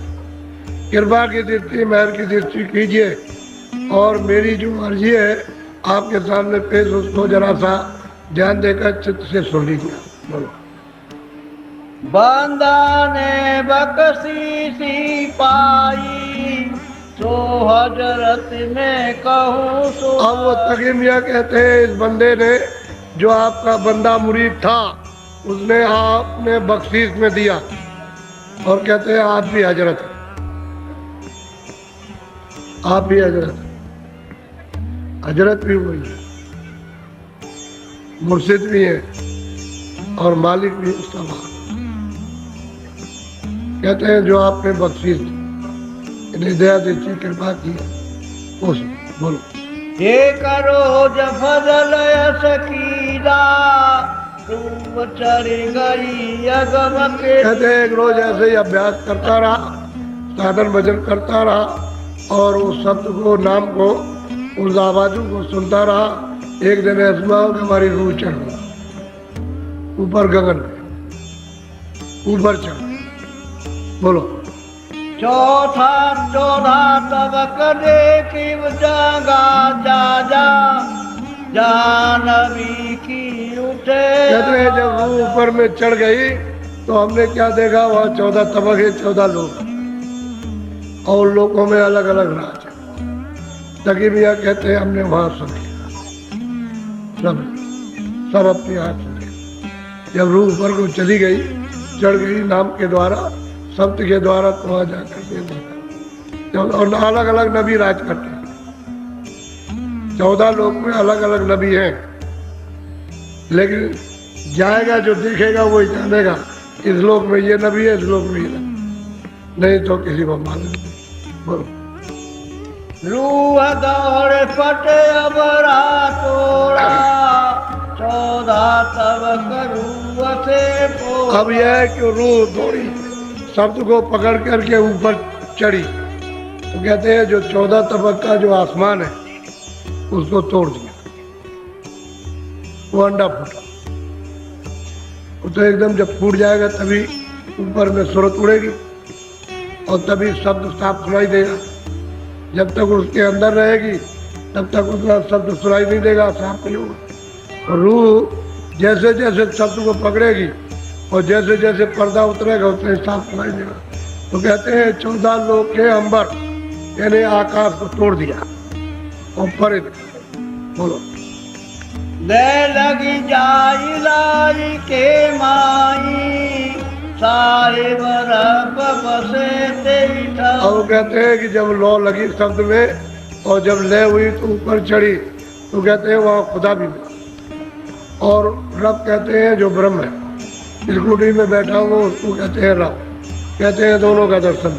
कृपा की दृष्टि, मेहर की दृष्टि कीजिए और मेरी जो मर्जी है आपके सामने पेश, उसको जरा सा ध्यान देकर चित्त से सुन लीजिए। बोलो। बंदा ने बख्शी सी पाई, सो हजरत में कहूँ सो। अब वो तकी मियाँ कहते हैं इस बंदे ने, जो आपका बंदा मुरीद था, उसने आपने बख्शीश में दिया और कहते हैं आप भी हजरत हैं, आप भी हजरत हैं। हजरत भी वही है, मुर्शिद भी है और मालिक भी उसका मालिक। कहते हैं जो आपने बख्शीश इन्हें दया देती कृपा की उस। बोलो। ये करो जब फजल सकीला, रूप चढ़ गई अगम के। कहते हैं एक रोज ऐसे ही अभ्यास करता रहा, साधन भजन करता रहा और उस शब्द को, नाम को, उस आवाजों को सुनता रहा। एक दिन ऐसा हुआ कि हमारी रूह चढ़ गई ऊपर गगन में, ऊपर चढ़। बोलो। चौथा तबक देखी जगा जा जा, जानवी की उठे। कहते हैं जब रूह ऊपर में चढ़ गई तो हमने क्या देखा, वहाँ 14 तबक है, 14 लोग और लोगों में अलग अलग राज है। तकी मियाँ कहते हैं हमने वहाँ सुने, सब अपने हाथ सुने। जब रूह ऊपर को चली गई, चढ़ गई नाम के द्वारा, शब्द के द्वारा, तो वहाँ जाकर के देखा और अलग अलग नबी राज करते हैं। 14 लोग में अलग अलग नबी हैं, लेकिन जाएगा जो देखेगा वही जानेगा इस लोक में ये नबी है, इस लोक में ये नबी नहीं तो किसी को मालूम नहीं। बोलो। रूह दौड़ फटे अबरा तोड़ा, 14 तबक रूह से पोड़ा। अब यह है कि रूह दौड़ी, शब्द को पकड़ करके ऊपर चढ़ी, तो कहते हैं जो 14 तबक का जो आसमान है उसको तोड़ दिया, वो अंडा फूटा। वो तो एकदम जब फूट जाएगा तभी ऊपर में सूरत उड़ेगी और तभी शब्द साफ सुनाई देगा। जब तक उसके अंदर रहेगी तब तक उसका शब्द सुनाई नहीं देगा, साफ नहीं होगा। और रूह जैसे जैसे शब्द को पकड़ेगी और जैसे जैसे पर्दा उतरेगा उतने साफ सुनाई देगा। तो कहते हैं 14 लोग के अंबर यानी आकाश को तोड़ दिया और परे। बोलो। ले लगी जाई लाई के माई, साहिब रब बसे तेरी ठा। और कहते हैं कि जब लौ लगी शब्द में और जब लय हुई तो ऊपर चढ़ी, तो कहते हैं वहाँ खुदा भी मिला। और रब कहते हैं जो ब्रह्म है, इस कुटी में बैठा हुआ उसको कहते हैं रब। कहते हैं दोनों का दर्शन,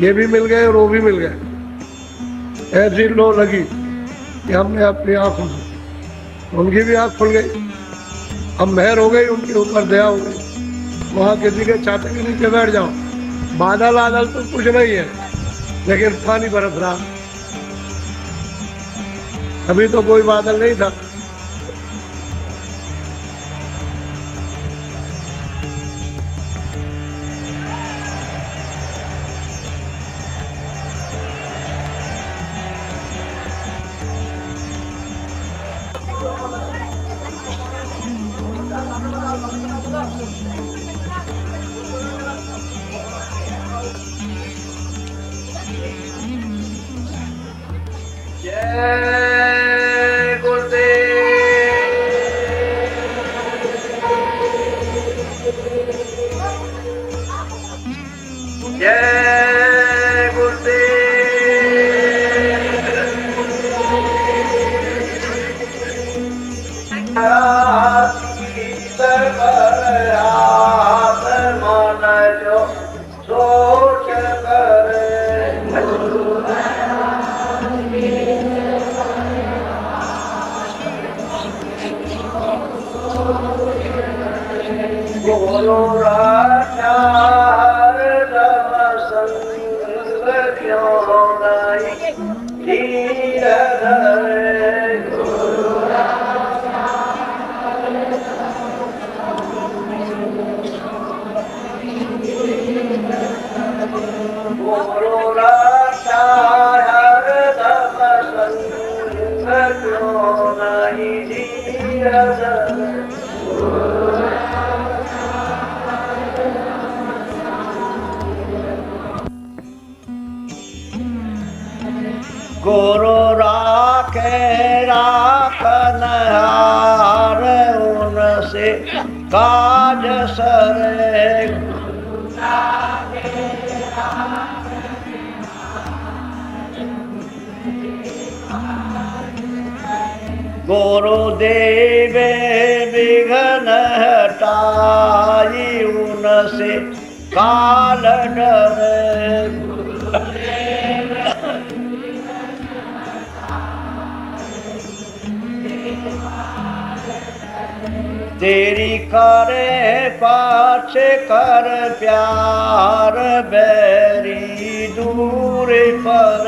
ये भी मिल गए और वो भी मिल गए। ऐसी लो लगी कि हमने अपनी आंखों से, उनकी भी आंख खुल गई, अब मेहर हो गई, उनके ऊपर दया हो गई। वहाँ किसी के छाते के नीचे बैठ जाओ, बादल आदल तो कुछ नहीं है, लेकिन पानी बरस रहा। अभी तो कोई बादल नहीं था। जय गुरुदेव, जय गुरुदेव। सोच करे गुरु राजा हरदम संग क्यों नहीं धीर धरे। क्यों नहीं धीरज गुरु राखे राखनहार उनसे काज सरे गुरुदेव विघ्न हटाई उनसे काल डरे तेरी करे पाछे कर प्यार बैरी दूर पर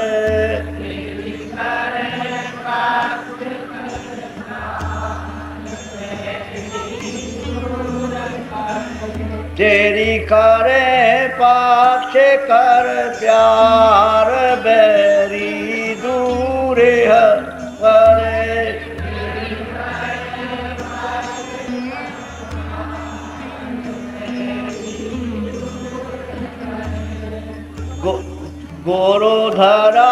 तेरी करे पाछे कर प्यार बैरी दूर पर गुरु धरा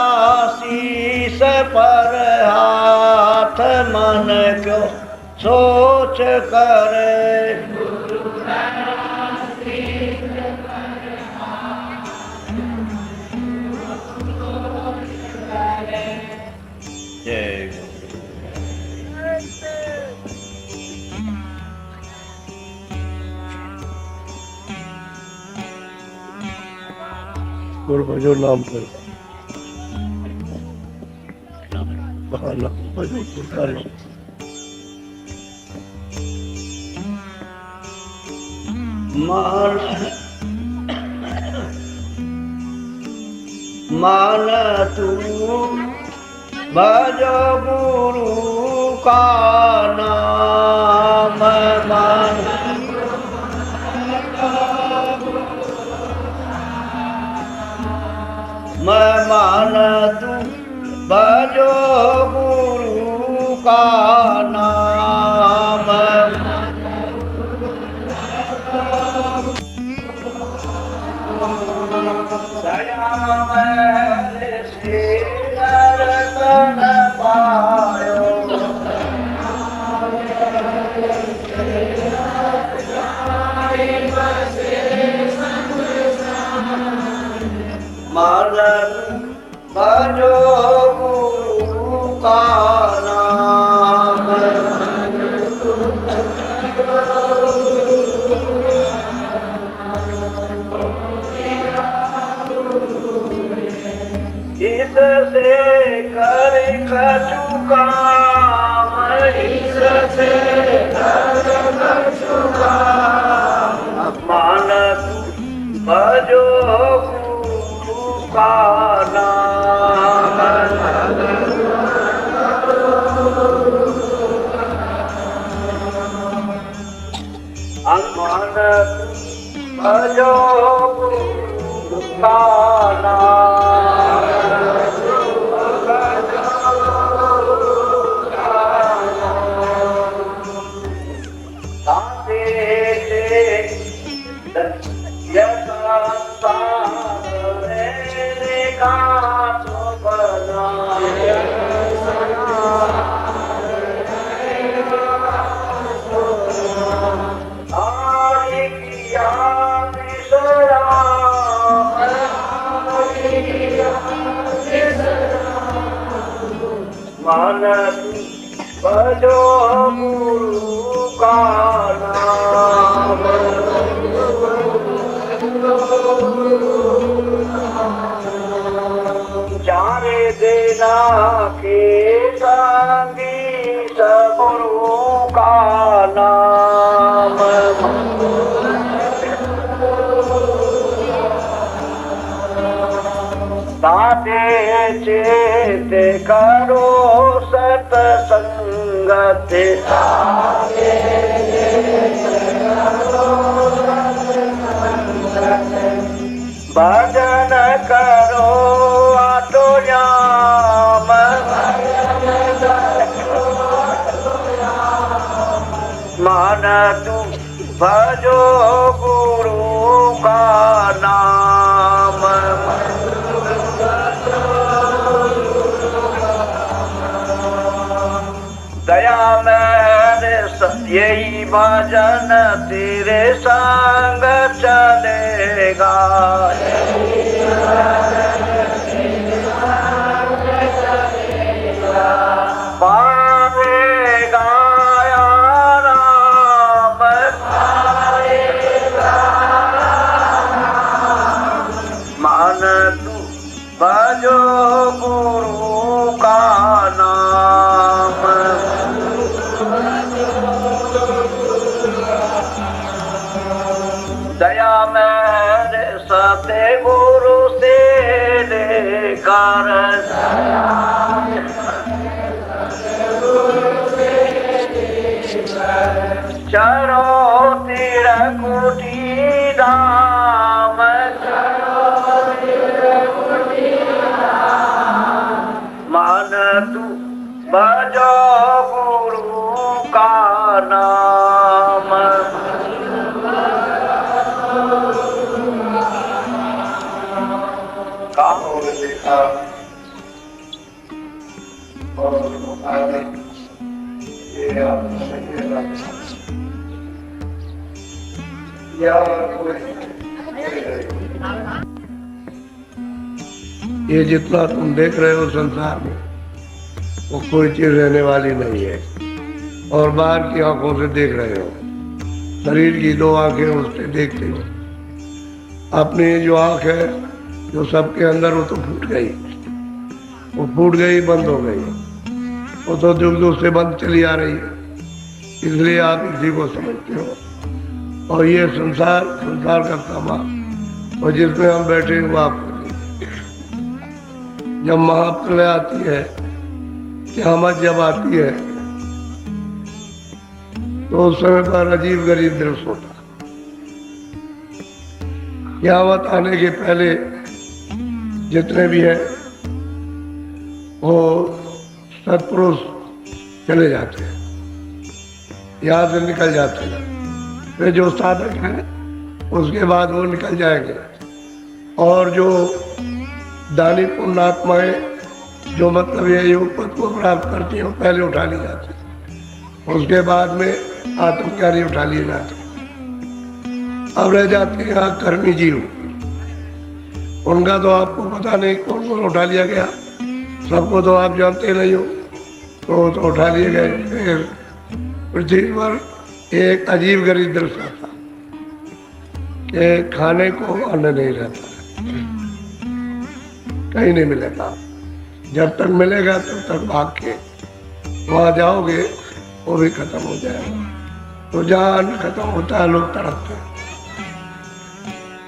शीस पर हाथ मन क्यों सोच करे जय गुरु भजो नाम पर बहाना भजो पुरकार मान तू भजो गुरु का नाम मान तू भजो गुरु का नाम दर्शन पायो भजो गुरु का नाम इससे कर चुका इससे कर चुका मान भजो गुरु का नाम मान भजो गुरु का नाम मान भजो गुरु का नाम चारे देना के संगीत गुरु का नाम ताते चेत करो सतसंगत भजन करो आटो याम मान तू भजो गुरु का नाम। दया मेरे यही भजन तेरे संग चलेगा। पावेगा राम, मान तू भजो गुरु का नाम। दया मेरे सत्य गुरु से लेकर चरो तीर कुटी धाम। मान तू भजो गुरु का नाम। कहो लिखा और आगे ये आप ये जितना तुम देख रहे हो संसार में वो कोई चीज रहने वाली नहीं है। और बाहर की आंखों से देख रहे हो, शरीर की दो आंखें उससे देखते हो। अपनी जो आंख है जो सबके अंदर वो तो फूट गई, वो फूट गई, बंद हो गई, वो तो जुग जुग से बंद चली आ रही है। इसलिए आप इसी को समझते हो। और ये संसार का सामान और जिसमें हम बैठे हुए आप जब महाप्रलय आती है, क़यामत जब आती है, तो उस समय पर अजीब गरीब दृश्य होता। क़यामत आने के पहले जितने भी हैं वो सत्पुरुष चले जाते हैं, यहाँ से निकल जाते हैं। वे जो साधक हैं उसके बाद वो निकल जाएंगे। और जो दानी पुण्यात्माएं जो मतलब ये योग पद को प्राप्त करती हैं पहले उठा ली जाती है, उसके बाद में आत्मज्ञानी उठा लिए जाते हैं। अब रह जाते हैं यहाँ कर्मी जीव, उनका तो आपको पता नहीं कौन कौन उठा लिया गया, सबको तो आप जानते नहीं हो, तो उठा लिए गए। फिर पृथ्वी पर एक अजीब गरीब दृश्य था कि खाने को अन्न नहीं रहता, कहीं नहीं मिलेगा। जब तक मिलेगा तब तक भाग के वहाँ जाओगे वो भी खत्म हो जाएगा। तो जहाँ अन्न खत्म होता है लोग तड़पते हैं।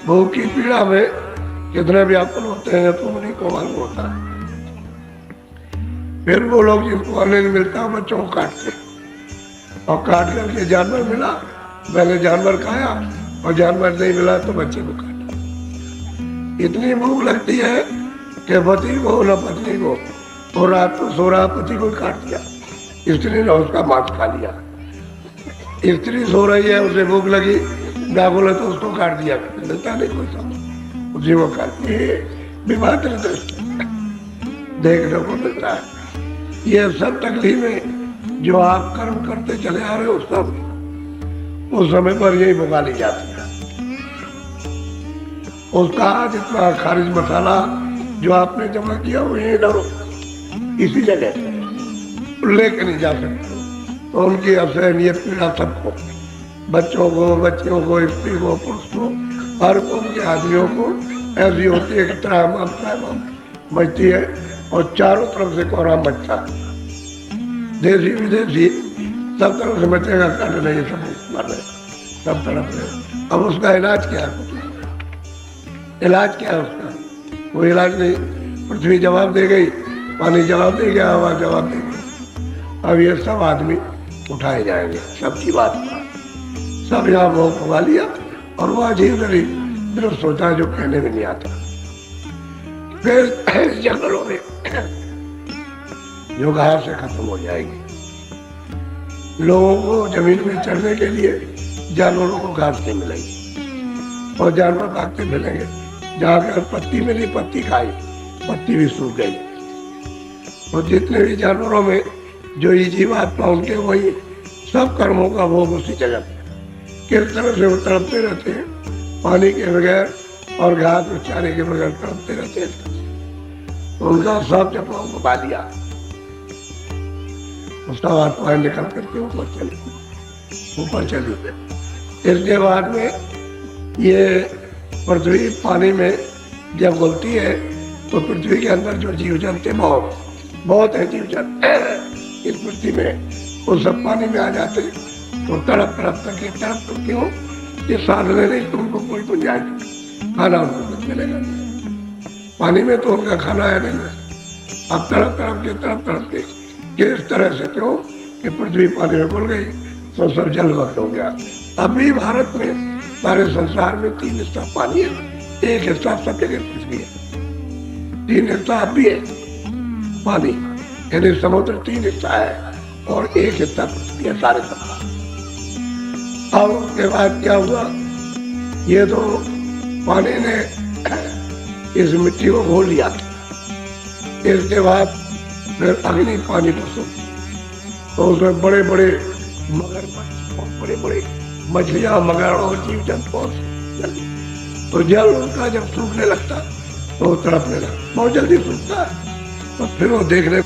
भूख की पीड़ा में कितने व्याकुल होते हैं तो उन्हीं को मालूम होता है। फिर वो लोग जिनको अन्न नहीं मिलता बच्चों को काटते, और काट करके जानवर मिला, पहले जानवर खाया, और जानवर नहीं मिला तो बच्चे को काटा। इतनी भूख लगती है कि पति को न पत्नी को, और रात को सो रहा पति को काट दिया, स्त्री ने उसका मांस खा लिया। स्त्री सो रही है, उसे भूख लगी, ना बोले तो उसको काट दिया, मिलता नहीं कोई समझ, उसी को काट दिया। विभात्र देखने को मिलता है। ये सब तकलीफें जो आप कर्म करते चले आ रहे हो सब उस समय पर यही भुगा ली जाती है। उसका जितना खारिज मसाला जो आपने जमा किया वो यही डरो इसी जगह लेके नहीं जा सकते। तो उनकी असहनीय पीड़ा सबको, बच्चों को, बच्चियों को, स्त्री को, पुरुष को, हर कौम के आदमियों को ऐसी होती है कि त्राहिमाम बचती है और चारों तरफ से कोहराम बचता है। देसी विदेशी सब तरफ से बचेगा, काट नहीं सब मर रहे सब तरफ से। अब उसका इलाज क्या है? इलाज क्या है उसका? कोई इलाज नहीं। पृथ्वी जवाब दे गई, पानी जवाब दे गया, हवा जवाब दे गई। अब ये सब आदमी उठाए जाएंगे, सबकी बात सब यहाँ वो भगा लिया। और वो अजीब गरीब दृश्य होता है जो कहने में नहीं आता। फिर जंगलों में जो घास से खत्म हो जाएगी, लोगों को जमीन में चढ़ने के लिए जानवरों को घास नहीं मिलेगी और जानवर भागते मिलेंगे। जहाँ अगर पत्ती मिली पत्ती खाई, पत्ती भी सूख गई। और जितने भी जानवरों में जो ये जीवात्मा उनके वही सब कर्मों का भोग उसी जगह पे किस तरह से वो तड़पते रहते हैं, पानी के बगैर और घास और चारे के बगैर तड़पते रहते हैं। तो उनका सब जब बा दिया, उसका आत्माएं निकल करके ऊपर चली। इसके बाद में ये पृथ्वी पानी में जब घुलती है तो पृथ्वी के अंदर जो जीव जंतु बहुत है जीव जंतु इस पृथ्वी में, वो सब पानी में आ जाते हैं। तो तड़प क्यों ये साधने नहीं तो उनको कोई गुंजाइश खाना उनको कुछ मिलेगा। पानी में तो उनका खाना है नहीं। अब तड़प के किस तरह से क्यों कि पृथ्वी पानी में घुल गई तो सब जलमग्न हो गया। अभी भारत में सारे संसार में 3 हिस्सा पानी है, 1 हिस्सा सब जगह पृथ्वी है। 3 हिस्सा अब भी है पानी, यानी समुद्र 3 हिस्सा है और 1 हिस्सा पृथ्वी है सारे संसार। अब उसके बाद क्या हुआ, ये तो पानी ने इस मिट्टी को घोल लिया। इसके बाद फिर अग्नि पानी पर तो उसमें बड़े बड़े मगरमच्छ और बड़े बड़े मछलियां मगर और जीव जंतु और तो जल उनका जब सूखने लगता तो तड़पने लगता, बहुत जल्दी सूखता है। तो फिर वो देखने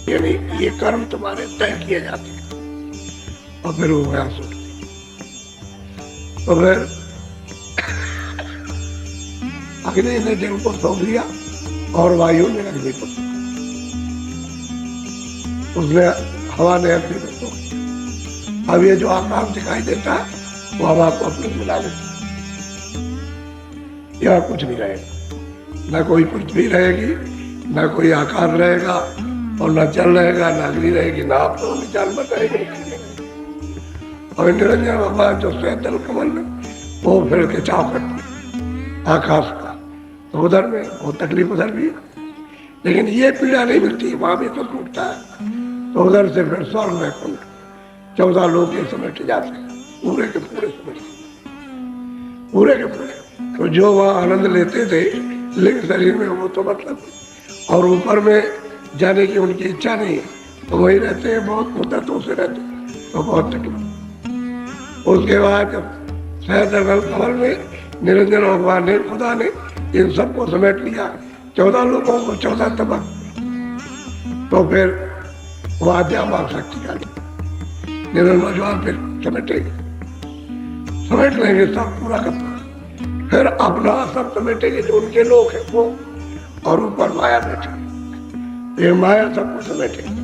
यानी ये कर्म तुम्हारे तय किए जाते हैं और फिर वो वहां सुनते। तो फिर अग्नि ने जल को सौंप दिया और वायु ने अग्नि को, उसने हवा ने अग्नि को सौंप दिया। अब ये जो आकाश दिखाई देता है वो हवा को अपने मिला लेता है। यहाँ कुछ नहीं रहेगा, न कोई पृथ्वी रहेगी, न कोई आकाश रहेगा और न जल रहेगा, न अग्नि रहेगी, न आप लोग जानवर रहेंगे। और निरंजन भगवान जो स्वयं कमल में वो फिर के चाव करते आकाश का, तो उधर में वो तकलीफ उधर भी है, लेकिन ये पीड़ा नहीं मिलती, वहां भी तो टूटता है। तो उधर से फिर स्वर्ग में कुंड 14 लोग ये समेटे जाते हैं, पूरे के पूरे तो जो वहाँ आनंद लेते थे लेकिन शरीर में वो तो मतलब, और ऊपर में जाने की उनकी इच्छा नहीं है तो वही रहते हैं, बहुत मुद्दतों से रहते हैं, तो बहुत तकलीफ। उसके बाद शायद कमल में निरंजन भगवान ने खुदा ने इन सबको समेट लिया, 14 लोगों को 14 तबक। तो फिर वो आज्ञा मांग सकती है, निरंजन भगवान फिर समेट लेंगे सब पूरा करना, फिर अपना सब समेटेंगे जो उनके लोग हैं वो, और ऊपर माया बैठे, ये माया सबको समेटेगी,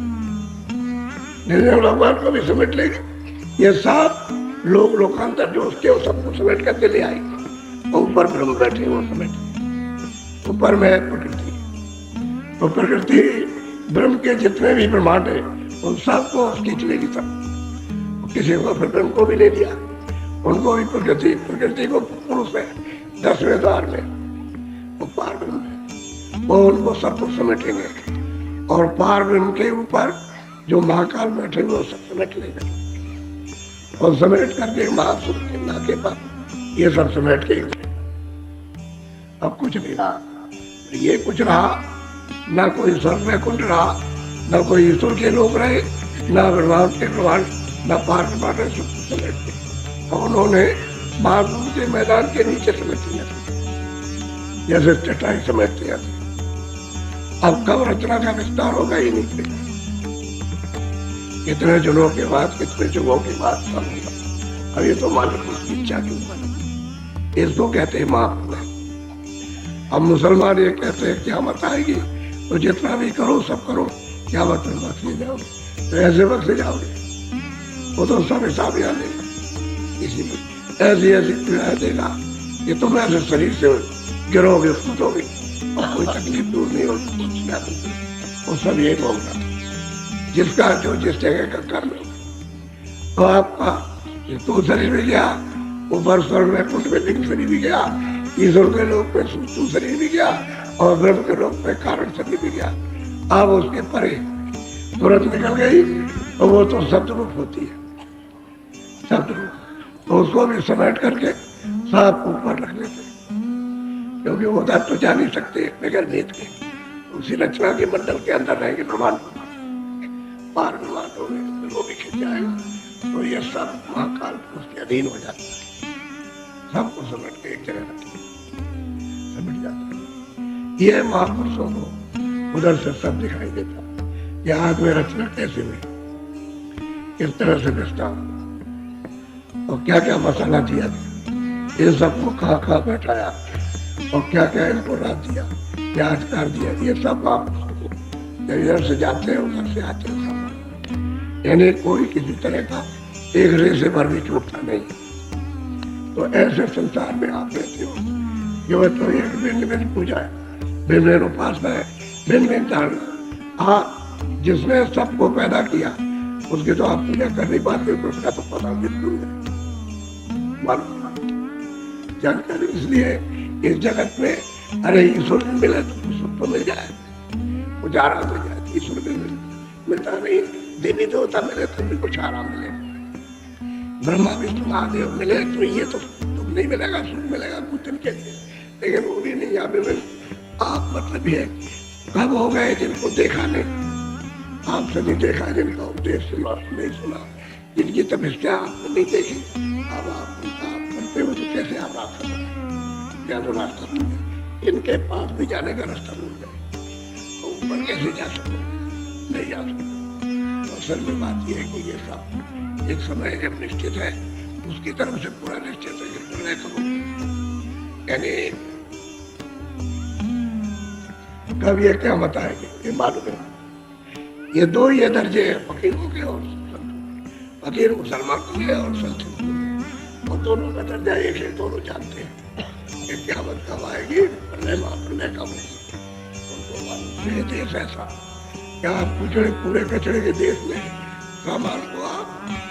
निरंजन भगवान को भी समेट लेगी। ये सब लोग लोकांतर जो उसके वो सबको समेट करके ले आएगी। और ऊपर ब्रह्म बैठे वो समेट, ऊपर में है प्रकृति, तो प्रकृति ब्रह्म के जितने भी ब्रह्मांड है उन सबको खींच लेगी सब। किसी को फिर ब्रह्म को भी ले लिया, उनको भी प्रकृति को पुरुष है 10वें द्वार में, वो पार ब्रह्म है, वो उनको सबको समेटेंगे। और पार ब्रह्म के ऊपर जो महाकाल बैठे वो सब समेट लेंगे, और समेट करके महासुर के नाके पर ये सब समेट के अब कुछ नहीं रहा। ये कुछ रहा ना, कोई स्वर्ग में कुंड रहा, ना कोई ईश्वर के लोग रहे, ना ब्रह्मांड के ब्रह्मांड, ना पार ब्रह्मांड सब समेट के, और उन्होंने महासुर के मैदान के नीचे समेट लिया जैसे चटाई समेटते जाते। अब कब रचना का विस्तार होगा ही नहीं पड़ेगा, कितने जुगों के बाद, कितने जुगों के बाद सब होगा। अब ये तो मालिक उसकी इच्छा की ऊपर, इसको कहते हैं महापुण्य। अब मुसलमान ये कहते हैं क़यामत आएगी तो जितना भी करो सब करो, क़यामत में बख्शे जाओगे, तो ऐसे बख्शे जाओगे, वो तो सब हिसाब यहाँ देगा। इसी में ऐसी ऐसी पीड़ाएं देगा कि तुम ऐसे शरीर से गिरोगे कूदोगे और कोई तकलीफ दूर नहीं होगी, वो सब ये होगा जिसका जो जिस जगह का कर्म, तो आपका कि तू शरीर में गया, ऊपर स्वर्ग में कुछ में लिंग शरीर भी गया, ईश्वर के लोक में तू शरीर भी गया, और ब्रह्म के लोक में कारण शरीर भी गया। अब उसके परे तुरंत निकल गई तो वो तो शब्दरूप होती है, शब्दरूप, तो उसको भी समेट करके साफ ऊपर रख लेते, क्योंकि वो उधर तो जा नहीं सकते बगैर नीत के, उसी रचना के मंडल के अंदर रहेंगे। ब्रह्मांड पार ब्रह्मांड हो गए, वो भी खिंच जाएगा, तो ये सब महाकाल उसके अधीन हो जाता है, सबको समेट के एक जगह रखते समेट जाता है। ये महापुरुषों को उधर से सब दिखाई देता है, ये आग में रचना कैसे हुई, किस तरह से विस्तार, और क्या क्या मसाला दिया गया, ये सबको कहाँ कहाँ बैठाया, और क्या क्या इनको रात दिया, क्या अधिकार दिया, ये सब आप जब इधर से जाते हैं उधर से आते हैं सब, यानी कोई किसी तरह का एक रेसे भर भी छूटता नहीं। तो ऐसे संसार में आप रहते हो, जो तो एक भिन्न भिन्न पूजा है, भिन्न भिन्न उपासना है, भिन्न भिन्न धारणा। आप जिसने सबको पैदा किया उसकी तो आप पूजा कर नहीं पाते, तो उसका तो पता बिल्कुल है जानकारी। इसलिए इस जगत में अरे ईश्वर में मिले तो सुख तो मिल जाए, कुछ आराम मिल जाए, ईश्वर में मिलता नहीं, देवी देवता मिले तो भी कुछ आराम मिले, ब्रह्मा विष्णु महादेव मिले तो ये तो तुम नहीं मिलेगा, सुख मिलेगा कुछ दिन के लिए, लेकिन वो भी नहीं। यहाँ पे आप मतलब है कब हो गए जिनको देखा नहीं, आपसे नहीं देखा, जिनका उपदेश सुना नहीं सुना, जिनकी तपस्या आपने नहीं देखी, अब आप करते हो तो कैसे आप रास्ता क्या तो रास्ता भूल गए, इनके पास भी जाने का रास्ता भूल गए, तो ऊपर कैसे जा सको, नहीं जा सकते। तो असल में बात यह है कि ये सब एक समय जब निश्चित है, उसकी तरफ से पूरा निश्चित है कि पूरा करो, यानी कब ये क्या बताएंगे ये मालूम है। ये दो ये दर्जे हैं, फकीरों के और फकीर मुसलमान के और संत, और दोनों का दर्जा एक है, दोनों जानते हैं कि क़यामत कब आएगी, प्रलय महाप्रलय कब होगी, उनको मालूम है। देश ऐसा क्या आप पूरे कचड़े के देश में सामान को आप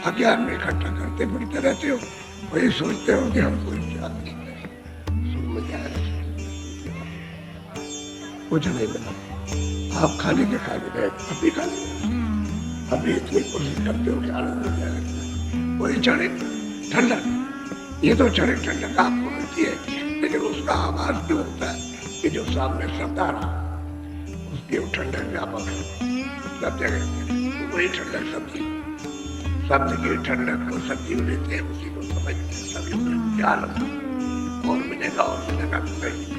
अज्ञान में इकट्ठा करते फिरते रहते हो, वही सोचते हो कि हमको कुछ नहीं मिला, आप खाने के खाने गए, अभी खाने अभी इतनी कोशिश करते हो कि आनंद मिल जाएगा, वही क्षणिक ठंडक, ये तो क्षणिक ठंडक आपको मिलती है, लेकिन उसका आवाज क्यों होता है कि जो सामने शब्द आ रहा उसकी वो ठंडक व्यापक है सब जगह, तो वही ठंडक सब्जी, शब्द की ठंडक को सब्जी लेते हैं, उसी को समझते हैं सभी आनंद और मिलेगा नहीं।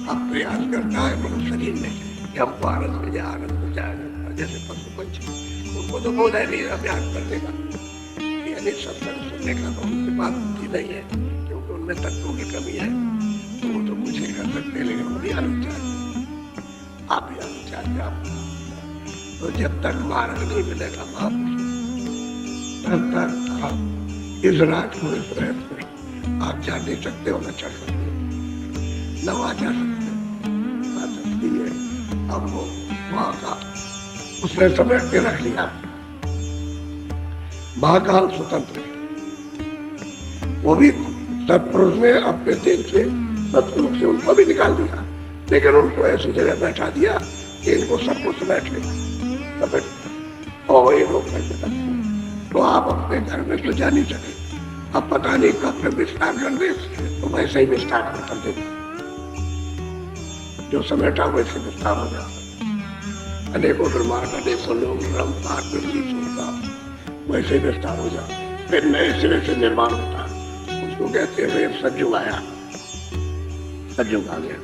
अब प्रयास करता है मनुष्य शरीर में कि हमको आनंद मिल जाए, आनंद मिल जाएगा, जैसे पशु पंछी, उनको तो बोध है नहीं अभ्यास करने का, यानी सत्संग सुनने का तो उनके पास बुद्धि नहीं है, क्योंकि उनमें तत्वों की कमी है, तो वो तो कुछ नहीं कर सकते, लेकिन वो भी आनंद चाहते, आप भी आनंद चाहते आप। तो जब तक मार्ग नहीं मिलेगा महापुरुष, तब तक आप इस रात को इस प्रयत्न आप जा नहीं सकते हो, न चढ़ सकते, नवा जा सकते है। अब वो वहां का उसने समेट के रख लिया, महाकाल स्वतंत्र, वो भी सत्पुरुष ने अपने देश से सत्पुरुष से उनको भी निकाल दिया, लेकिन उनको ऐसी जगह बैठा दिया कि इनको सबको समेट लिया, समेट और वही लोग बैठे। तो आप अपने घर में तो जा नहीं सके, अब पता नहीं कब फिर विस्तार कर दे, तो वैसे ही विस्तार कर देते, जो समेटा वैसे विस्तार हो जाता, अनेकों ब्रह्मांड अनेकों लोग ब्रह्म वैसे विस्तार हो जाता, फिर नए सिरे से निर्माण होता, उसको कहते हैं सतयुग आया, सतयुग आ गया,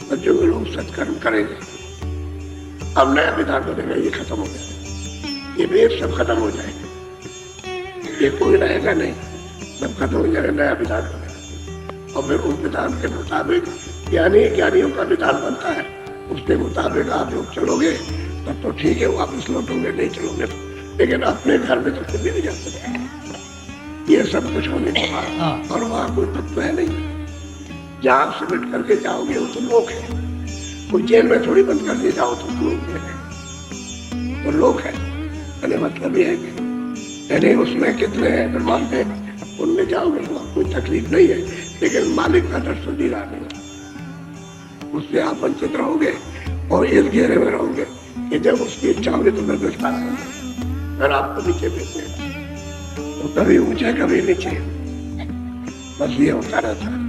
सतयुग में लोग सत्कर्म करेंगे, अब नया विधान बनेगा, ये खत्म हो गया, ये वेद सब खत्म हो जाएंगे, ये कोई रहेगा नहीं, सब खत्म हो जाएगा, नया विधान बनेगा, और फिर उस विधान के मुताबिक ज्ञानियों का विधान बनता है, उसके मुताबिक आप लोग चलोगे तब तो ठीक है, वापस लौटोगे, नहीं चलोगे, लेकिन अपने घर में तो कभी नहीं जा सकते, ये सब कुछ होने के बाद, और वहाँ कोई तत्व है नहीं, जहाँ सिमट करके जाओगे वो तो लोग है, कोई जेल में थोड़ी बंद कर दिए जाओ तो लोग है, तो लोग है, मतलब ये है कि उसमें कितने हैं ब्रह्मांड में उनमें जाओगे तो कोई तकलीफ नहीं है, लेकिन मालिक का दर्शन नहीं रहा नहीं, उससे आप वंचित रहोगे और इस घेरे में रहोगे कि जब उसकी इच्छा होगी तो मैं विस्तार करूंगा। अगर आपको नीचे भेजे तो कभी ऊंचे कभी नीचे, बस ये होता रहता है।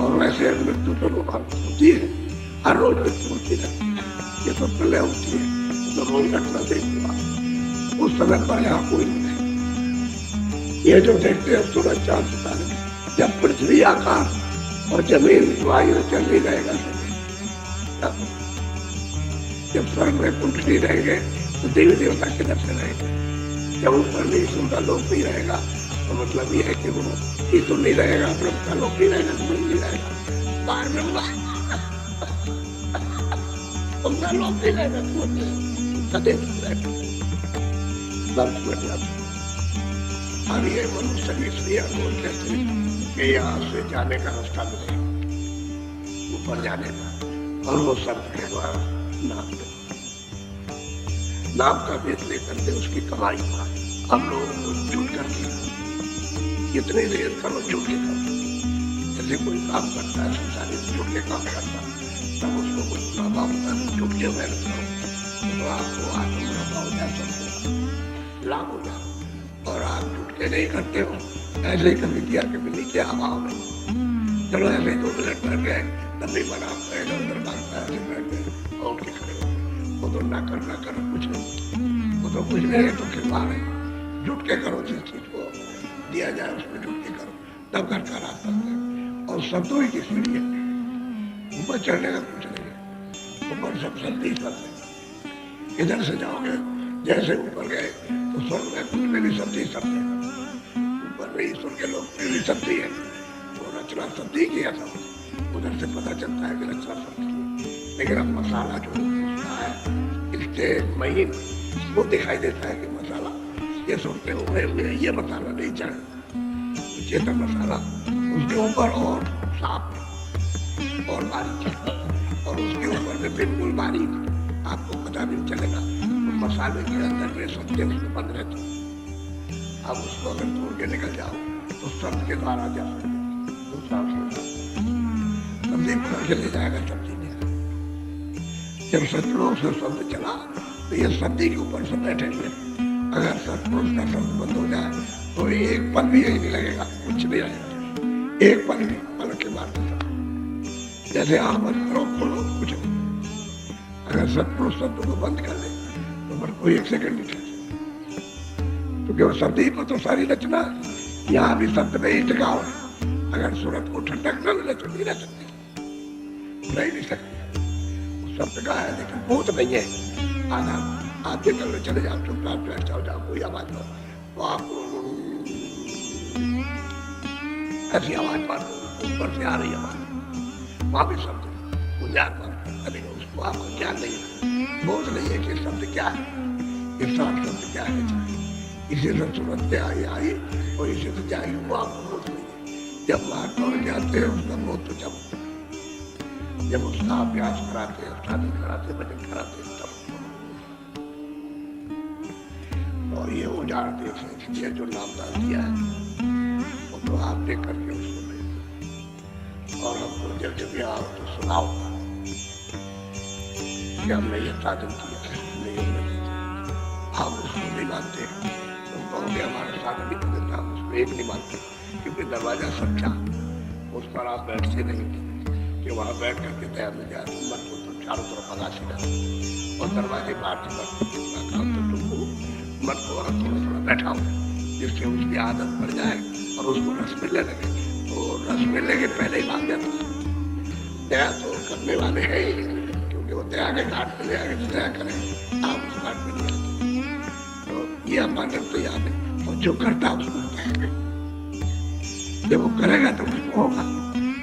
और वैसे मृत्यु तो होती है, हर रोज मृत्यु होती रहती है, ये तो प्रलय होती है, तो रोज घटना देखते उस समय पर यहाँ कोई नहीं है। ये जो देखते हैं सूरज चांद सितारे, जब पृथ्वी आकाश और जमीन वायु चल नहीं रहेगा, जब स्वर्ग में कुंठ नहीं रहेंगे तो देवी देवता किधर से रहेंगे? जब ऊपर में ईश्वर का लोक नहीं रहेगा तो मतलब ये है कि वो ईश्वर नहीं रहेगा, ब्रह्म का लोक नहीं रहेगा, तो नहीं रहेगा, बाहर ब्रह्मा उनका लोक नहीं रहेगा, तो सदैव रहेगा। अब ये मनुष्य इसलिए अनमोल कहते हैं कि यहाँ से जाने का रास्ता मिले ऊपर जाने का, और वो शब्द के द्वारा नाम का भेद लेकर के उसकी कमाई हुआ। हम लोगों को जुट करके इतनी देर करो, जुट के करो, जैसे कोई काम करता है संसारी जुट के काम करता है, तब उसको कुछ प्रभाव होता है, जुट के मेहनत करो तो आपको आत्मप्रभाव हो जाता है, लाभ हो जाता। और आप जुट के नहीं करते हो, ऐसे ही कभी किया कभी नहीं किया, हवाओं में चलो ऐसे 2 मिनट बैठ गए, तभी बना इधर उधर भागता है, बैठ गए और उठ के खड़े हो, वो तो ना कर कुछ नहीं, वो तो कुछ नहीं है, तो फिर मारे जुट के करो, जिस चीज को दिया जाए उसमें जुट के करो, तब घर का रास्ता है। और शब्दों ही की सीढ़ी है, ऊपर चढ़ने का कुछ नहीं है, ऊपर सब शब्द ही शब्द है। इधर से जाओगे, जैसे ऊपर गए तो स्वर्ग में कुछ में भी शब्द ही शब्द है, ऊपर में ईश्वर के लोग में भी शब्द ही है, वो रचना शब्द ही किया था, उधर से पता चलता है कि रचना शब्द की। लेकिन अब मसाला जो है इससे महीन वो दिखाई देता है कि मसाला ये सुनते हुए ये मसाला नहीं चढ़, चेतन मसाला उसके ऊपर और साफ और बारीक, और उसके ऊपर में बिल्कुल बारीक, आपको पता नहीं चलेगा तो मसाले के अंदर में सत्य उसमें बंद रहते। अब उसको अगर तोड़ के निकल जाओ तो शब्द के द्वारा जाओ तो सब्जी पकड़ के ले जाएगा, सब्जी नहीं। जब सतपुरुष से शब्द चला तो ये सब्जी के ऊपर से बैठे हुए, अगर सतपुरुष का शब्द बंद हो जाए तो एक पल भी यही नहीं लगेगा, कुछ नहीं लगेगा, एक पल भी पल के बाद जैसे आप बंद करो खोलो कुछ नहीं। अगर सतपुरुष शब्द को बंद कर दे तो पर कोई 1 सेकंड नहीं चले, क्योंकि वो शब्द ही को तो सारी रचना यहाँ भी शब्द में ही टिकाओ है। अगर सूरत को ठंडक न मिले तो नहीं रह सकती, रह नहीं सकती, शब्द का है लेकिन भूत नहीं है। आधा आप निकल में चले जाओ, चुपचाप बैठ जाओ, जहाँ कोई आवाज हो तो आप ऐसी आवाज मारो, ऊपर से आ रही आवाज, वहां भी शब्द बुनियाद मारो, उसको आपको ज्ञान नहीं है, बोध नहीं है कि शब्द क्या है, ये शब्द क्या है, इसी से सूरत से आई और इसी से जाएगी, वो आपको बोध नहीं है। जब महात्मा जाते हैं उसका बोध तो जब उसका अभ्यास कराते हैं, साधन कराते, भजन कराते हैं, तब और ये उजाड़ते हैं जो नामदान किया है वो तो आप देख करके उसको दें, और हमको जब जब आओ तो सुनाओ कि हमने ये साधन किया है, नहीं हमने हम उसको नहीं मानते, तुम कहोगे हमारा साधन नहीं बदलता, हम उसको एक नहीं मानते, क्योंकि दरवाजा सच्चा, उस पर आप बैठते नहीं कि वहाँ बैठ करके तैयार हो जाए, मन को तो चारों तरफ आगासी डालो और दरवाजे बाहर से काम तो तुमको मन को वहाँ थोड़ा थोड़ा बैठाओ, जिससे उसकी आदत पड़ जाए और उसको रस मिलने लगे, तो रस मिलने के पहले ही भाग जाता है। दया तो करने वाले हैं ही, क्योंकि वो दया के घाट पे ले आगे दया करें, आप उस घाट पे नहीं आते, तो ये हमारे तो याद है। और जो करता है उसको जब वो करेगा तो उसको होगा,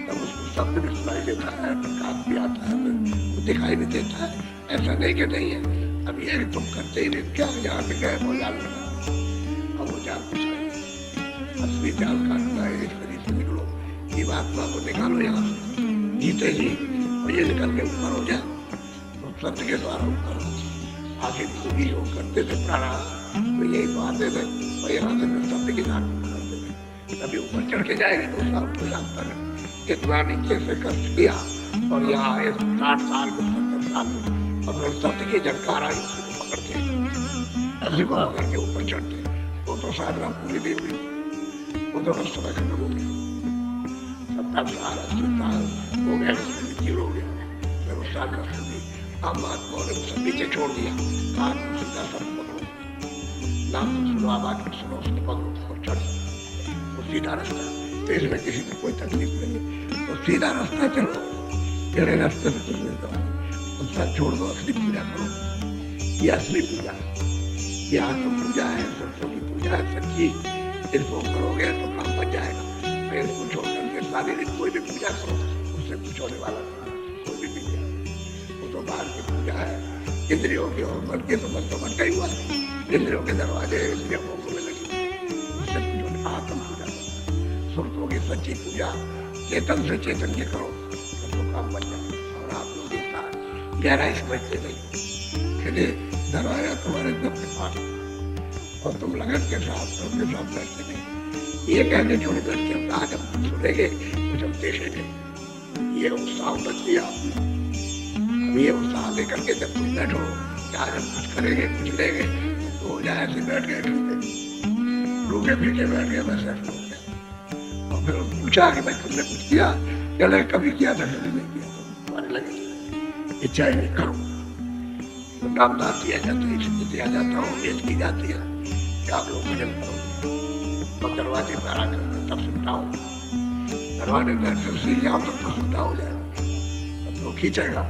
तब उसको शब्द भी सुनाई देता है, प्रकाश भी आता है, वो दिखाई भी देता है। ऐसा नहीं कि नहीं है, अब ये तुम करते ही नहीं, क्या यहाँ पे गए वो जाल लगा, अब वो जाल कुछ नहीं, असली जाल काटना है, इस तरीके से निकलो, जीवात्मा को निकालो यहाँ से, जीते जी, और ये निकल के ऊपर हो जाए, तो सत्य के द्वारा ऊपर आगे भी हो करते थे प्राणायाम, तो यही तो आते थे, और यहाँ से शब्द की नाट करते थे, तभी ऊपर चढ़ के जाएगी तो साहब को जानता है कितना नीचे से कष्ट किया और यहाँ आए 60 साल में 70 साल में अपने सत्य की झटकार आई उसी को पकड़ते ऐसे को पकड़ के ऊपर चढ़ते वो तो साधना पूरी नहीं हुई वो तो रस समय खत्म हो गया 70 साल 80 साल हो गया जीरो हो गया फिर उस साल का सभी आम महात्मा ने सब नीचे छोड़ दिया कहा सीधा सब पकड़ो नाम तो सुनो आवाज तो सुनो उसको पकड़ो और चढ़ो वो सीधा रास्ता तो इसमें किसी को कोई तकलीफ नहीं तो सीधा रास्ता चलो टेढ़े रास्ते से चलने दो उसका छोड़ दो असली पूजा करो ये असली पूजा है ये आत्म पूजा है सरसों की पूजा है सच्ची इसको करोगे तो काम बन जाएगा फिर इसको छोड़ करके शारीरिक कोई भी पूजा करो उससे कुछ होने वाला कोई भी पूजा वो तो बाहर की पूजा है इंद्रियों की और मन के तो मन तो मन का ही हुआ इंद्रियों के दरवाजे इंद्रियों को खुले लगे उससे कुछ होने आत्म पूजा सुरतों की सच्ची पूजा चेतन से चेतन के करो तो काम बन जाए और आप लोग के साथ गहराई समझते नहीं दरवाजा तुम्हारे दम के पास और तुम लगन के साथ सबके साथ बैठते नहीं ये कहने छोड़ करके आज हम सुनेंगे कुछ हम देखेंगे ये उत्साह बच दिया अब ये उत्साह लेकर के जब तुम बैठो कि आज हम कुछ करेंगे कुछ लेंगे तो हो जाए ऐसे बैठ गए रूखे फीके बैठ गए वैसे और फिर पूछा कि भाई तुमने कुछ किया क्या कभी किया था कभी नहीं किया तुम्हारे लगे इच्छा ही नहीं करो तो नामदान दिया जाता है इसलिए दिया जाता है बेच की जाती है कि आप लोग भजन करो और दरवाजे पर आकर तब सुनता हूँ दरवाजे पर सीढ़ी जाओ तो सुनता हो जाएगा तब लोग खींचेगा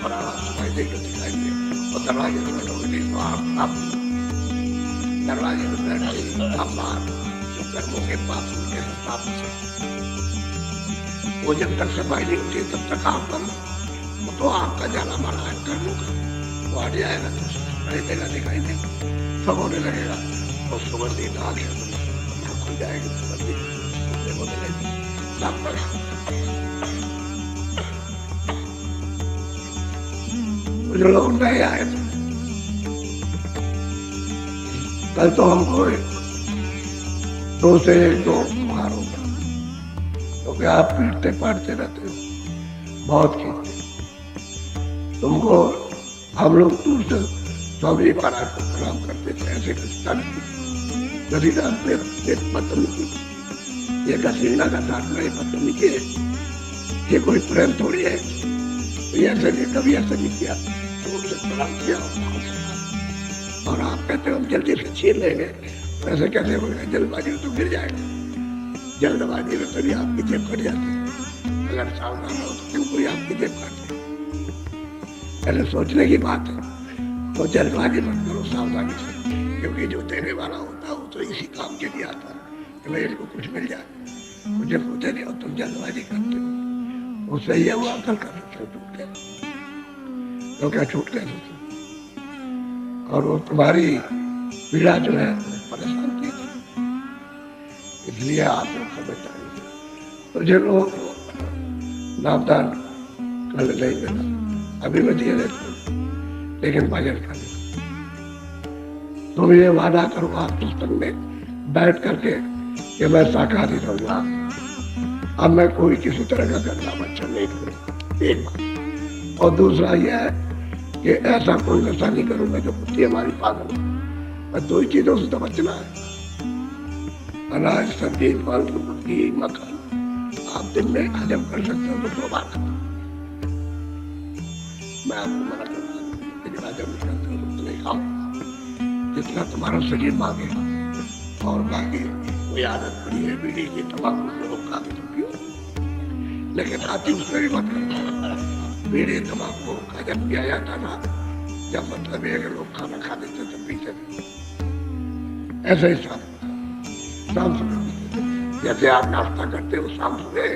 और आवाज सुनाई देकर दिखाई दे और दरवाजे पर बैठोगे नहीं तो आप दरवाजे पर बैठे आप बाहर कर्मों के पास उनके हिसाब से वो जब तक सफाई नहीं होती तब तक आप करो वो तो आपका जाला मारा है कर्मों का वो हट जाएगा तो सुनाई देगा दिखाई देगा सब होने लगेगा और सुगंधी नाक है खुल जाएगी सुगंधी होने लगेगी जो लोग नहीं आए थे कल तो हमको 2 से 1 2 मार होगा क्योंकि आप पीटते पाटते रहते हो बहुत खींचते तुमको हम लोग दूर से स्वामी महाराज को प्रणाम करते थे ऐसे घसीटा नहीं घसीटा बदतमीजी ये घसीटना का डांटना ये बदतमीजी है ये कोई प्रेम थोड़ी है तो ऐसे नहीं कभी ऐसा नहीं किया तो उनसे प्रणाम किया और आप कहते हो हम जल्दी से छीन लेंगे ऐसे कैसे होगा जल्दबाजी में तो गिर जाएगा जल्दबाजी में तभी आपकी जेब कट जाती है अगर सावधान हो तो क्यों कोई आपकी जेब काटे पहले सोचने की बात है तो जल्दबाजी मत करो सावधानी से क्योंकि जो देने वाला होता है वो तो इसी काम के लिए आता है कि भाई इसको कुछ मिल जाए मुझे सोचे नहीं हो तुम जल्दबाजी करते हो उससे ये हुआ कल का सूत्र टूट गया तो क्या छूट गया और वो तुम्हारी पीड़ा जो है परेशान की थी इसलिए आप लोग समझदारी तो जिन लोगों को नामदान कल नहीं मिला अभी मैं दिए रहते लेकिन भजन कर तुम ये वादा करो आप पुस्तक में बैठ करके कि मैं शाकाहारी रहूंगा अब मैं कोई किसी तरह का गंदा मच्छर नहीं करूंगा एक बात और दूसरा यह है कि ऐसा कोई नशा नहीं करूंगा जो बुद्धि हमारी पागल हो 2 ही चीजों से तो बचना है अनाज सब्जी फल बुद्धि मक्खन आप दिन में हजम कर सकते हो तो 2 बार करो मैं आपको मना करता हूँ लेकिन हजम नहीं करते हो तो नहीं खाओ जितना तुम्हारा शरीर मांगे और बाकी कोई आदत पड़ी है बीड़ी की तंबाकू लोग खा तो पियो लेकिन आती उसमें भी मत करो बीड़ी तंबाकू का जब किया जाता था जब मतलब है कि लोग खाना खा लेते तो पीते थे ऐसा ही शाम सुबह जैसे आप नाश्ता करते हो शाम सुबह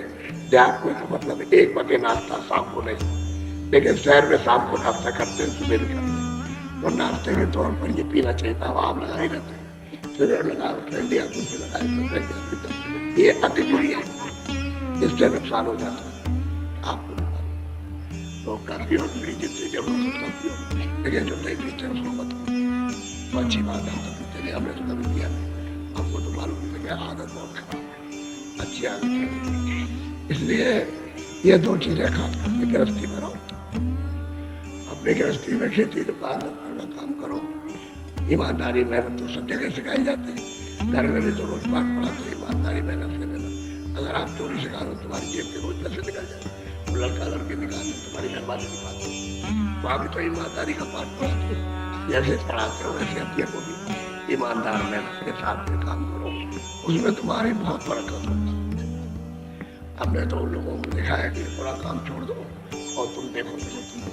देहात में तो मतलब 1 बजे नाश्ता शाम को नहीं लेकिन शहर में शाम को नाश्ता करते हैं सुबह भी करते हैं तो नाश्ते के तौर पर ये पीना चाहिए था आप लगा ही रहते हैं सिगरेट लगाओ ठंडी आंखों से लगाए तो ये अति बुरी है इससे नुकसान हो जाता है आपको तो काफी और बीड़ी जितनी जरूरत है पियो लेकिन जो नहीं पीते उसको बताओ तो अच्छी बात है तो पीते नहीं हमने तो कभी किया नहीं आपको तो मालूम है में आदत बहुत खराब है, अच्छी आदत है। इसलिए ये दो चीजें खास करके गृहस्थी में रहो। अपनी गृहस्थी में खेती दुकान का काम करो। ईमानदारी मेहनत तो सब जगह सिखाई जाती है। घर में भी तो रोज पाठ पढ़ाते ईमानदारी मेहनत से देना। अगर आप चोरी सिखा रहे हो तुम्हारी जेब के रोज पैसे निकल जाए, वो लड़का लड़के निकालते तुम्हारी मेहरबानी दिखाते, वहां भी तो ईमानदारी का पाठ पढ़ाते हो। जैसे पढ़ाते हो वैसे अपने को भी ईमानदार मेहनत के साथ में काम करो, उसमें तुम्हारी बहुत बरकत होगी। हमने तो उन लोगों को दिखाया कि पूरा काम छोड़ दो और तुम देखो तुमको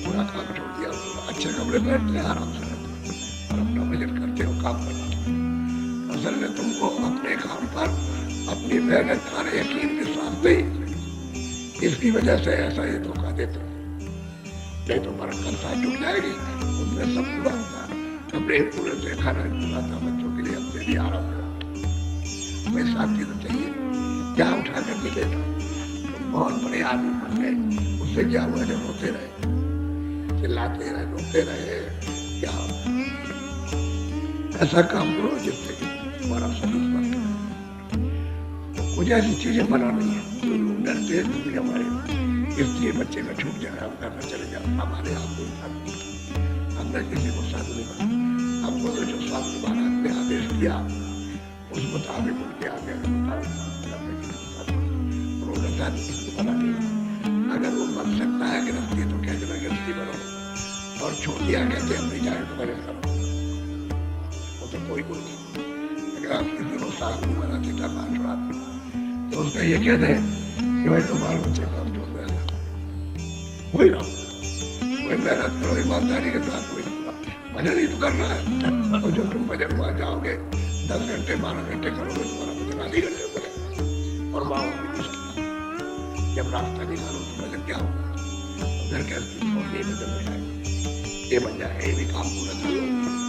पूरा काम छोड़ दिया, अच्छे कमरे में बैठते आराम से रहते और अपना भजन करते हो, काम करते। असल में तुमको अपने काम पर अपनी मेहनत और यकीन के साथ नहीं, इसकी वजह से ऐसा ही धोखा देते हो। नहीं तो बरकत साथ जुट जाएगी, उसमें सब पूरा होता है। कपड़े पूरे से खाना पूरा था बच्चों के लिए, अपने लिए आराम करा, कोई साथी तो चाहिए। क्या उठा कर के लेता, तो बहुत बड़े आदमी बन गए। उससे क्या हुआ, जब रोते रहे, चिल्लाते रहे, रोते रहे, क्या ऐसा काम करो जिससे तुम्हारा शरीर बन। मुझे ऐसी चीजें बना नहीं है, लोग डरते हैं भी हमारे, इसलिए बच्चे का छूट जाए, हम घर में चले जाओ, हमारे आप कोई साथ हमने किसी को साथ नहीं बना। हमको तो जो साथ निभाना ने आदेश दिया उस मुताबिक उनके आगे अगर वो बन सकता है गृहस्थी तो क्या जगह गृहस्थी बनो, और छोड़ दिया कहते अपनी जाए तो मैंने करो, वो तो कोई नहीं। अगर आप किसी को साथ नहीं बनाते करना छोड़ाते तो उसका ये कहते हैं कि भाई तुम बाल बच्चे काम छोड़ रहे वही रहो, कोई मेहनत करो ईमानदारी के साथ, कोई भजन ही तो करना है। और जब तुम भजन वहां जाओगे 10 घंटे 12 घंटे करोगे, तुम्हारा भजन आधे घंटे करेगा और माँ जब रास्ता निकालो तो भजन क्या होगा, घर के ये भजन हो जाए, ये बन जाए, ये भी काम पूरा करो,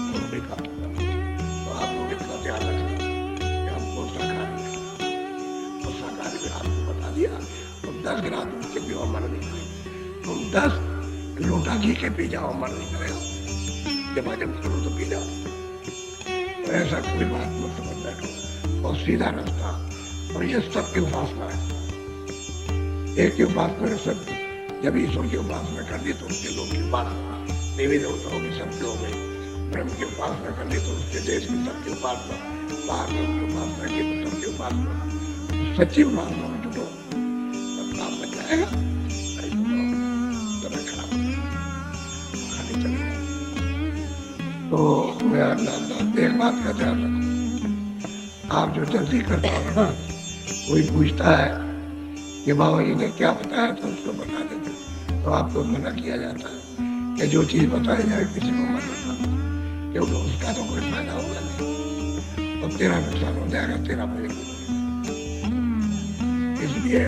वो भी काम पूरा करो। तो आप लोग इसका ध्यान रखना कि हमको शाकाहारी है, और शाकाहारी में आपको बता दिया तुम 10 गिलास दूध के पियो, मर नहीं करेगा। तुम 10 लोटा घी के पी जाओ, मर नहीं करेगा। जब भजन करो तो पी जाओ। तो ऐसा कोई बात मत समझ बैठो, और सीधा रास्ता, और ये सबकी उपासना है। एक की उपासना है सब, जब ईश्वर की उपासना कर दी तो उसके लोग की उपासना, देवी देवताओं की सबके हो गई। ब्रह्म की उपासना कर ली तो उसके देश की सबकी उपासना, बाहर की उपासना की तो सबकी उपासना। सच्ची उपासना में जुटो, सब काम बन जाएगा। समय खराब खाली चलेगा। तो मेरा नाम एक बात का ध्यान रखो, आप जो जल्दी करते हो, कोई पूछता है कि बाबा जी ने क्या बताया था उसको बता देते, तो आपको मना किया जाता है कि जो चीज बताई जाए किसी को मत बताना, क्योंकि उसका तो कोई फायदा होगा नहीं और तेरा नुकसान हो जाएगा, तेरा भजन। इसलिए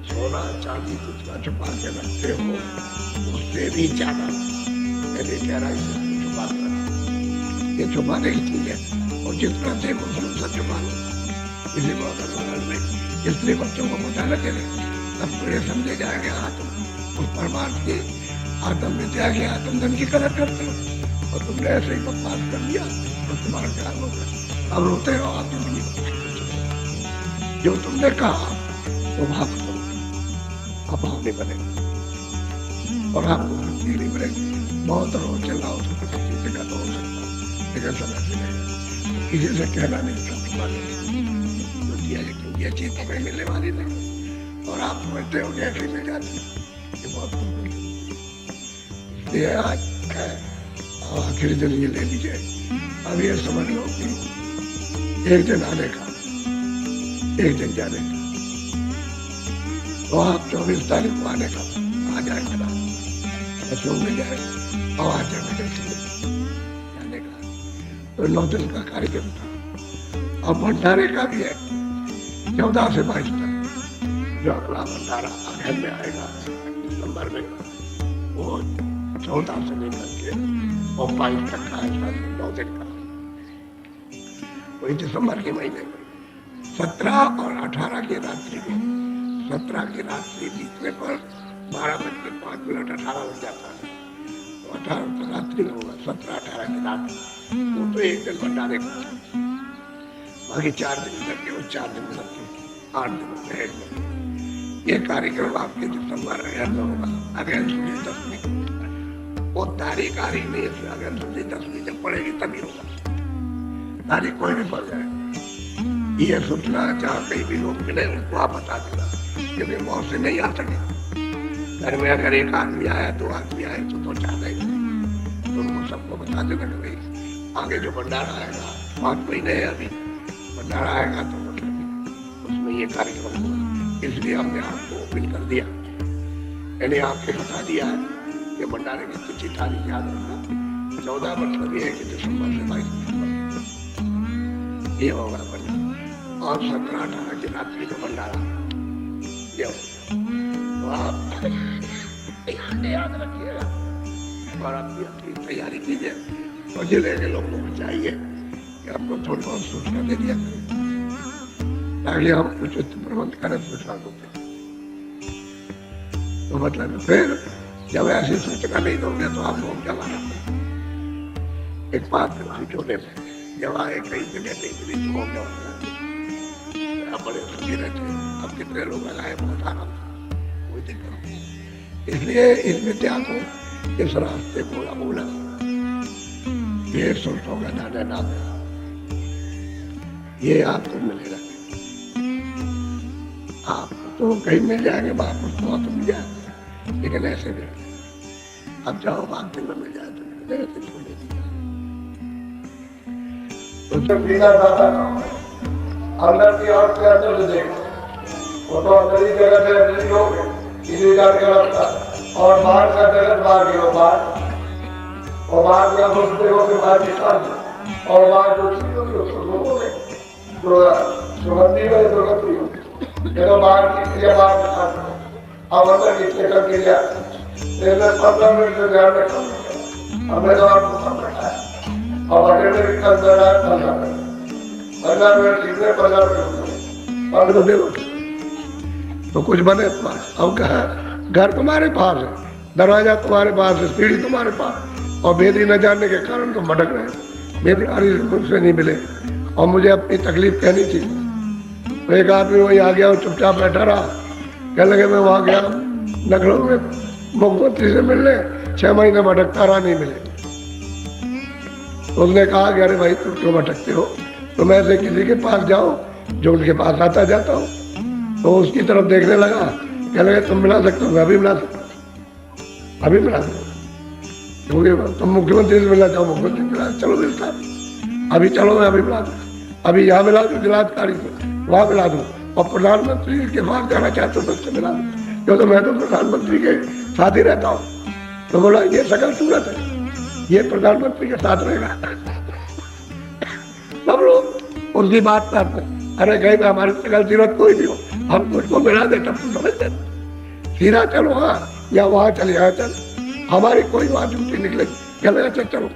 सोना चांदी कुछ का छुपा के रखते हो, उससे भी ज्यादा मैंने कह रहा है छुपा कर, ये छुपाने की चीज है। और जितना देखो सब छुपा लो, किसी को अगर में इसलिए बच्चों को पता लगे तब तो ये समझे जाएंगे हाँ तुम उस परमार्थ की आत्म विद्या की आत्मधन की कदर करते हो, और तुमने ऐसे ही बकवास कर दिया तो तुम्हारा क्या होगा। अब रोते हो आप जो तुमने कहा वो भाव करो, अब भाव नहीं बनेगा और आपको मुक्ति नहीं मिलेगी। बहुत रोज चलाओ तो किसी चीज का तो हो सकता, लेकिन समय से नहीं, किसी से कहना नहीं सकता, ये चीज तुम्हें मिलने वाली नहीं और आप समझते हो कि ऐसी मिल जाती है, ये बहुत इसलिए आज आखिरी दिन ये ले लीजिए। अब ये समझ लो कि एक दिन आने का, एक दिन जाने का, तो आप 24 तारीख को आने का आ जाएगा, बच्चों में जाए और आ जाने का, तो 9 दिन का कार्यक्रम था। और भंडारे का भी है 14 से 22 तक, जो अगला भंडारा अगस्त में आएगा दिसंबर में, वो 14 से लेकर के और 22 तक का 9 दिन का, वही दिसंबर के महीने में 17 और 18 की रात्रि में, 17 की रात्रि बीतने पर 12:05 18 बज जाता है, तो 18 तो रात्रि में होगा, 17-18 की रात, वो तो एक दिन भंडारे का। बाकी 4 दिन करके वो 4 दिन करके 8 दिन रहेगा। ये कार्यक्रम आपके दिसंबर अगस्त में होगा, अगस्त की 10वीं। वो तारीख आ रही नहीं है, अगस्त की 10वीं जब पड़ेगी तभी होगा। तारीख कोई भी पड़ जाए, ये सूचना जहाँ कहीं भी लोग मिले उनको आप बता देना, क्योंकि बहुत से नहीं आ सके। घर में अगर एक आदमी आया, 2 आदमी आए तो 2-4 नहीं, तो उनको सबको बता देना कि भाई आगे जो भंडारा आएगा 5 महीने है अभी, भंडारा आएगा तो मतलब उसमें ये कार्यक्रम होगा। इसलिए हमने आपको ओपन कर दिया, यानी आपको बता दिया है कि भंडारे की तिथि तारीख याद रखना। 14 मतलब ये है कि दिसंबर से 22 दिसंबर ये होगा भंडारा, और 17-18 की रात्रि को भंडारा ये होगा। तो आप याद रखिएगा और अपनी अपनी तैयारी कीजिए, और जिले के लोगों को चाहिए कि आपको थोड़ी बहुत सूचना दे दिया करें ताकि हम उचित प्रबंध करें सूचना को। तो मतलब फिर जब ऐसी सूचना नहीं दोगे तो आप लोग जमाना एक बात जोड़े में जब आए कई जगह नहीं मिली तो हो गया बड़े सुखी रहते। अब कितने लोग लगाए, बहुत आराम था, कोई दिक्कत नहीं। इसलिए इस विद्या को, इस रास्ते को अमूल्य ये सोचों का दाना नाम है, ये आपको मिलेगा। आप तो कहीं मिल जाएंगे, वापस तो मिल जाएगा, लेकिन ऐसे भी अब जाओ बात में मिल जाए तो ऐसे छोड़े तो बिना दाता अंदर की ओर से अंदर से देखो, वो तो अंदर ही जगत है, अंदर ही लोग इसी जान के रखता, और बाहर का जगत बाहर की, और बाहर का सोचते हो कि बाहर की शांति, और बाहर जो चीज होगी उसको लोगोगे, जो सुगंधी हो दुर्गंधी हो, ये तो बाहर की क्रिया बाहर की शांति, अब अंदर की चेतन क्रिया 15 मिनट से ध्यान रखा हमने तो आपको सब रखा है, और अगले में भी कल दे रहा है 15 मिनट 15 मिनट सीखने 15 मिनट तो कुछ बने तुम्हारे। अब कहा घर तुम्हारे पास है, दरवाजा तुम्हारे पास है, सीढ़ी तुम्हारे पास, और बेदी न जानने के कारण तुम भटक रहे। बेदी मुझसे नहीं मिले और मुझे अपनी तकलीफ कहनी थी। तो एक आदमी वहीं आ गया और चुपचाप बैठा रहा, कहने लगे मैं वहां गया लखनऊ में मुख्यमंत्री से मिलने, 6 महीने भटकता रहा, नहीं मिले। तो उसने कहा कि अरे भाई तुम क्यों भटकते हो, तुम ऐसे किसी के पास जाओ जो उनके पास आता जाता हो। तो उसकी तरफ देखने लगा, कहने लगे तुम मिला सकते हो, मैं अभी मिला सकता, अभी मिला सकता, क्योंकि तुम मुख्यमंत्री से मिलना चाहो, मुख्यमंत्री मिला, चलो मिलता अभी, चलो मैं अभी मिला दूँ, अभी यहाँ मिला दूँ जिलाधिकारी से, वहाँ मिला दूँ, और प्रधानमंत्री के पास जाना चाहते हो उससे मिला दूँ, क्योंकि मैं तो प्रधानमंत्री के साथ ही रहता हूँ। तो बोला ये सकल सूरत है, ये प्रधानमंत्री के साथ रहेगा। सब लोग उनकी बात करते, अरे कहीं भी हमारी सकल सूरत कोई भी हो, हम तुझको मिला दे तब तुम समझ देते, सीधा चलो हाँ, या वहाँ चले यहाँ चल, हमारी कोई बात झूठी निकलेगी, चलो अच्छा चलो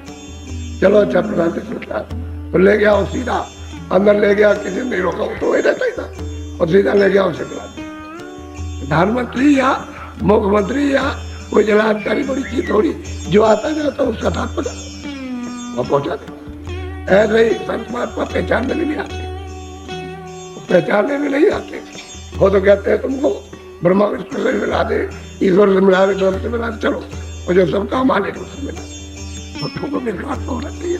चलो अच्छा प्रधानमंत्री तो ले गया, और सीधा अंदर ले गया, किसी ने रोका, तो वही रहता ही था, और सीधा ले गया उसे मिला। प्रधानमंत्री या मुख्यमंत्री या कोई जिलाधिकारी बड़ी चीज थोड़ी, जो आता जाता उसका साथ पता वो पहुंचा दे। ऐसे ही संत महात्मा पहचानने में नहीं आते, पहचानने में नहीं आते, वो तो कहते हैं तुमको ब्रह्मा विष्णु से मिला दे, ईश्वर से मिला दे, धर्म से मिला दे, चलो और जो सबका मालिक उससे मिला, तो तुमको विश्वास तो होना चाहिए।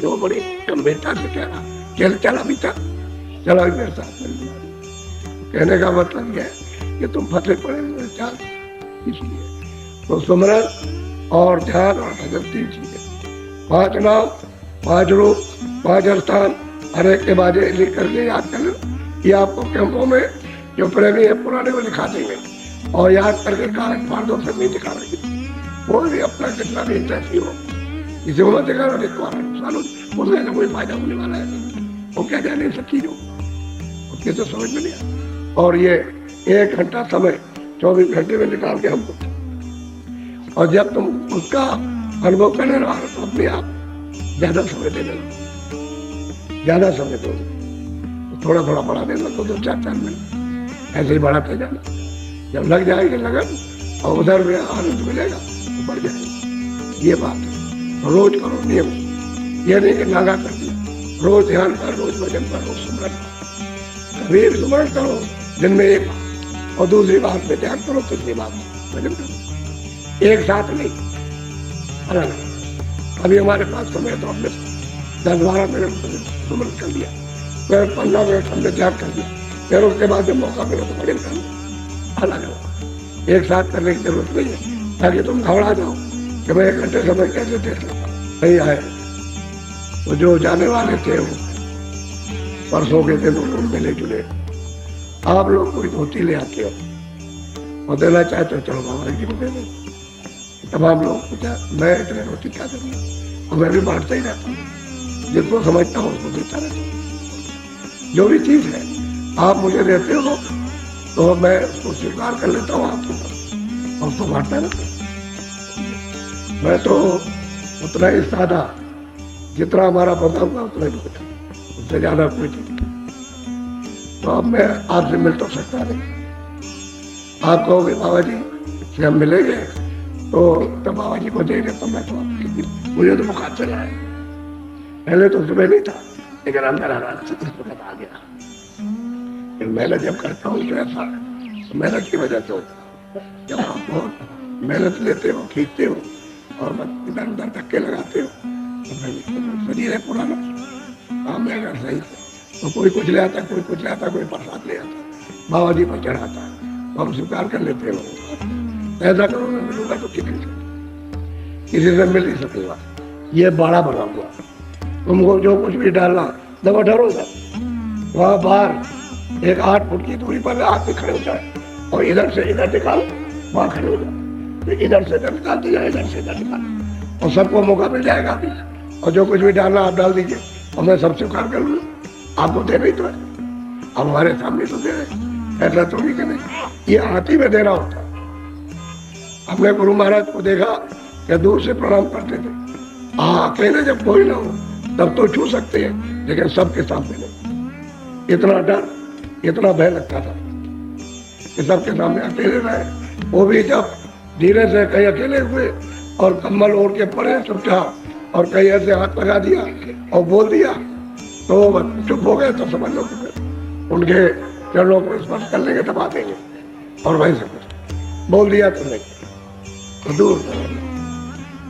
जो बड़ी गंभीरता से कह रहा, चला भी था, चला भी मेरे साथ में। कहने का मतलब यह है कि तुम फंसे पड़े चाल, इसलिए तो सुमरन और ध्यान और भजन 3 चीजें, 5 नाम, 5 रूप, 5 स्थान, हर एक के बारे लिख करके याद कर लो। ये आपको कैंपों में जो प्रेमी है पुराने में लिखा देंगे, और याद करके कागज फाड़ों से नहीं दिखा रही, वो भी अपना कितना भी इंटरेस्ट हो, किसी को मत दिखा रहा, नुकसान उसका तो कोई फायदा होने वाला है, वो क्या जाने सब चीज हो, उसके तो समझ में नहीं आता। और ये 1 घंटा समय 24 घंटे में निकाल के हमको, और जब तुम उसका अनुभव करने रहा तो अपने आप ज्यादा समय देने लगो, ज्यादा समय दो, तो थोड़ा थोड़ा बढ़ा देना, तो 2-4 मिनट ऐसे ही बढ़ाते जाना। जब लग जाएगी लगन और उधर में आनंद मिलेगा तो बढ़ जाएगा। ये बात है, तो रोज करो नियम, ये नहीं कि नागा कर दिया रोज ध्यान कर, रोज भजन कर, रोज सुमरन कर। कभी भी सुमरन करो दिन में एक बार, और दूसरी बात में ध्यान करो, तीसरी बात भजन करो, एक साथ नहीं, अलग। अभी हमारे पास समय तो हमने 10-12 मिनट सुमरन कर लिया, फिर 15 मिनट हमने ध्यान कर लिया, फिर उसके बाद जब मौका मिला तो भजन कर लिया। अलग अलग एक साथ करने की जरूरत नहीं है, ताकि तुम घबरा जाओ कि मैं 1 घंटे समय कैसे देख सकता। नहीं आए तो जो जाने वाले थे वो परसों के दिन उन्होंने मिले जुले। आप लोग कोई धोती ले आते हो और देना चाहते हो, चलो बाबा जी को दे दो। तमाम लोग पूछा मैं इतने धोती क्या करूँगा, और मैं भी बांटता ही रहता हूँ, जिसको समझता हूँ उसको देता रहता हूँ। जो भी चीज़ है आप मुझे देते हो तो मैं उसको स्वीकार कर लेता हूँ आपको, और उसको बांटता रहता हूँ। मैं तो उतना ही सादा, जितना हमारा बताऊंगा उतना ही कुछ, उससे ज्यादा कोई चीज नहीं। तो अब मैं आपसे मिल तो सकता नहीं। आप कहोगे बाबा जी से हम मिलेंगे तो बाबा जी को देंगे, तो मैं तो मुझे तो बुखार चला है, पहले तो सुबह नहीं था, लेकिन अंदर आ गया। मेहनत जब करता हूँ तो ऐसा मेहनत की वजह से होता है। जब आप बहुत मेहनत लेते हो, खींचते हो और इधर उधर धक्के लगाते हो, तो शरीर है पुराना, काम है अगर सही से तो कोई कुछ ले आता, कोई कुछ ले आता, कोई प्रसाद ले आता, बाबा जी पर चढ़ाता है, तो हम स्वीकार कर लेते हो। ऐसा करो मैं मिलूंगा तो किसी से मिल नहीं सकेगा, ये बड़ा बना हुआ। तुमको जो कुछ भी डालना दबा ठहरो सर, वहाँ बाहर 8 फुट की दूरी पर हाथ से खड़े हो जाए और इधर से इधर निकाल, वहाँ खड़े हो जाए, तो इधर से इधर निकाल दिया, इधर से इधर निकाल, और सबको मौका मिल जाएगा अभी। और जो कुछ भी डालना आप डाल दीजिए और मैं सब स्वीकार कर लूँगा। आपको देना ही तो है, अब हमारे सामने तो दे रहे, ऐसा तो नहीं करें, ये हाथी में देना होता है। हमने गुरु महाराज को देखा कि दूर से प्रणाम करते थे। अकेले जब कोई ना हो तब तो छू सकते हैं, लेकिन सबके सामने नहीं। इतना डर, इतना भय लगता था कि सबके सामने अकेले रहे। वो भी जब धीरे से कहीं अकेले हुए और कम्बल ओढ़ के पड़े चुपचाप, और कहीं ऐसे हाथ लगा दिया और बोल दिया तो चुप हो गए, तो समझ लो उनके चरणों को स्पर्श कर लेंगे, दबा देंगे, और वहीं से कुछ बोल दिया तो नहीं तो दूर।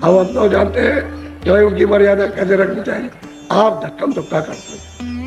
अब हम तो जानते हैं कि उनकी मर्यादा कैसे रखनी चाहिए। आप धक्कम धुक्का करते हैं,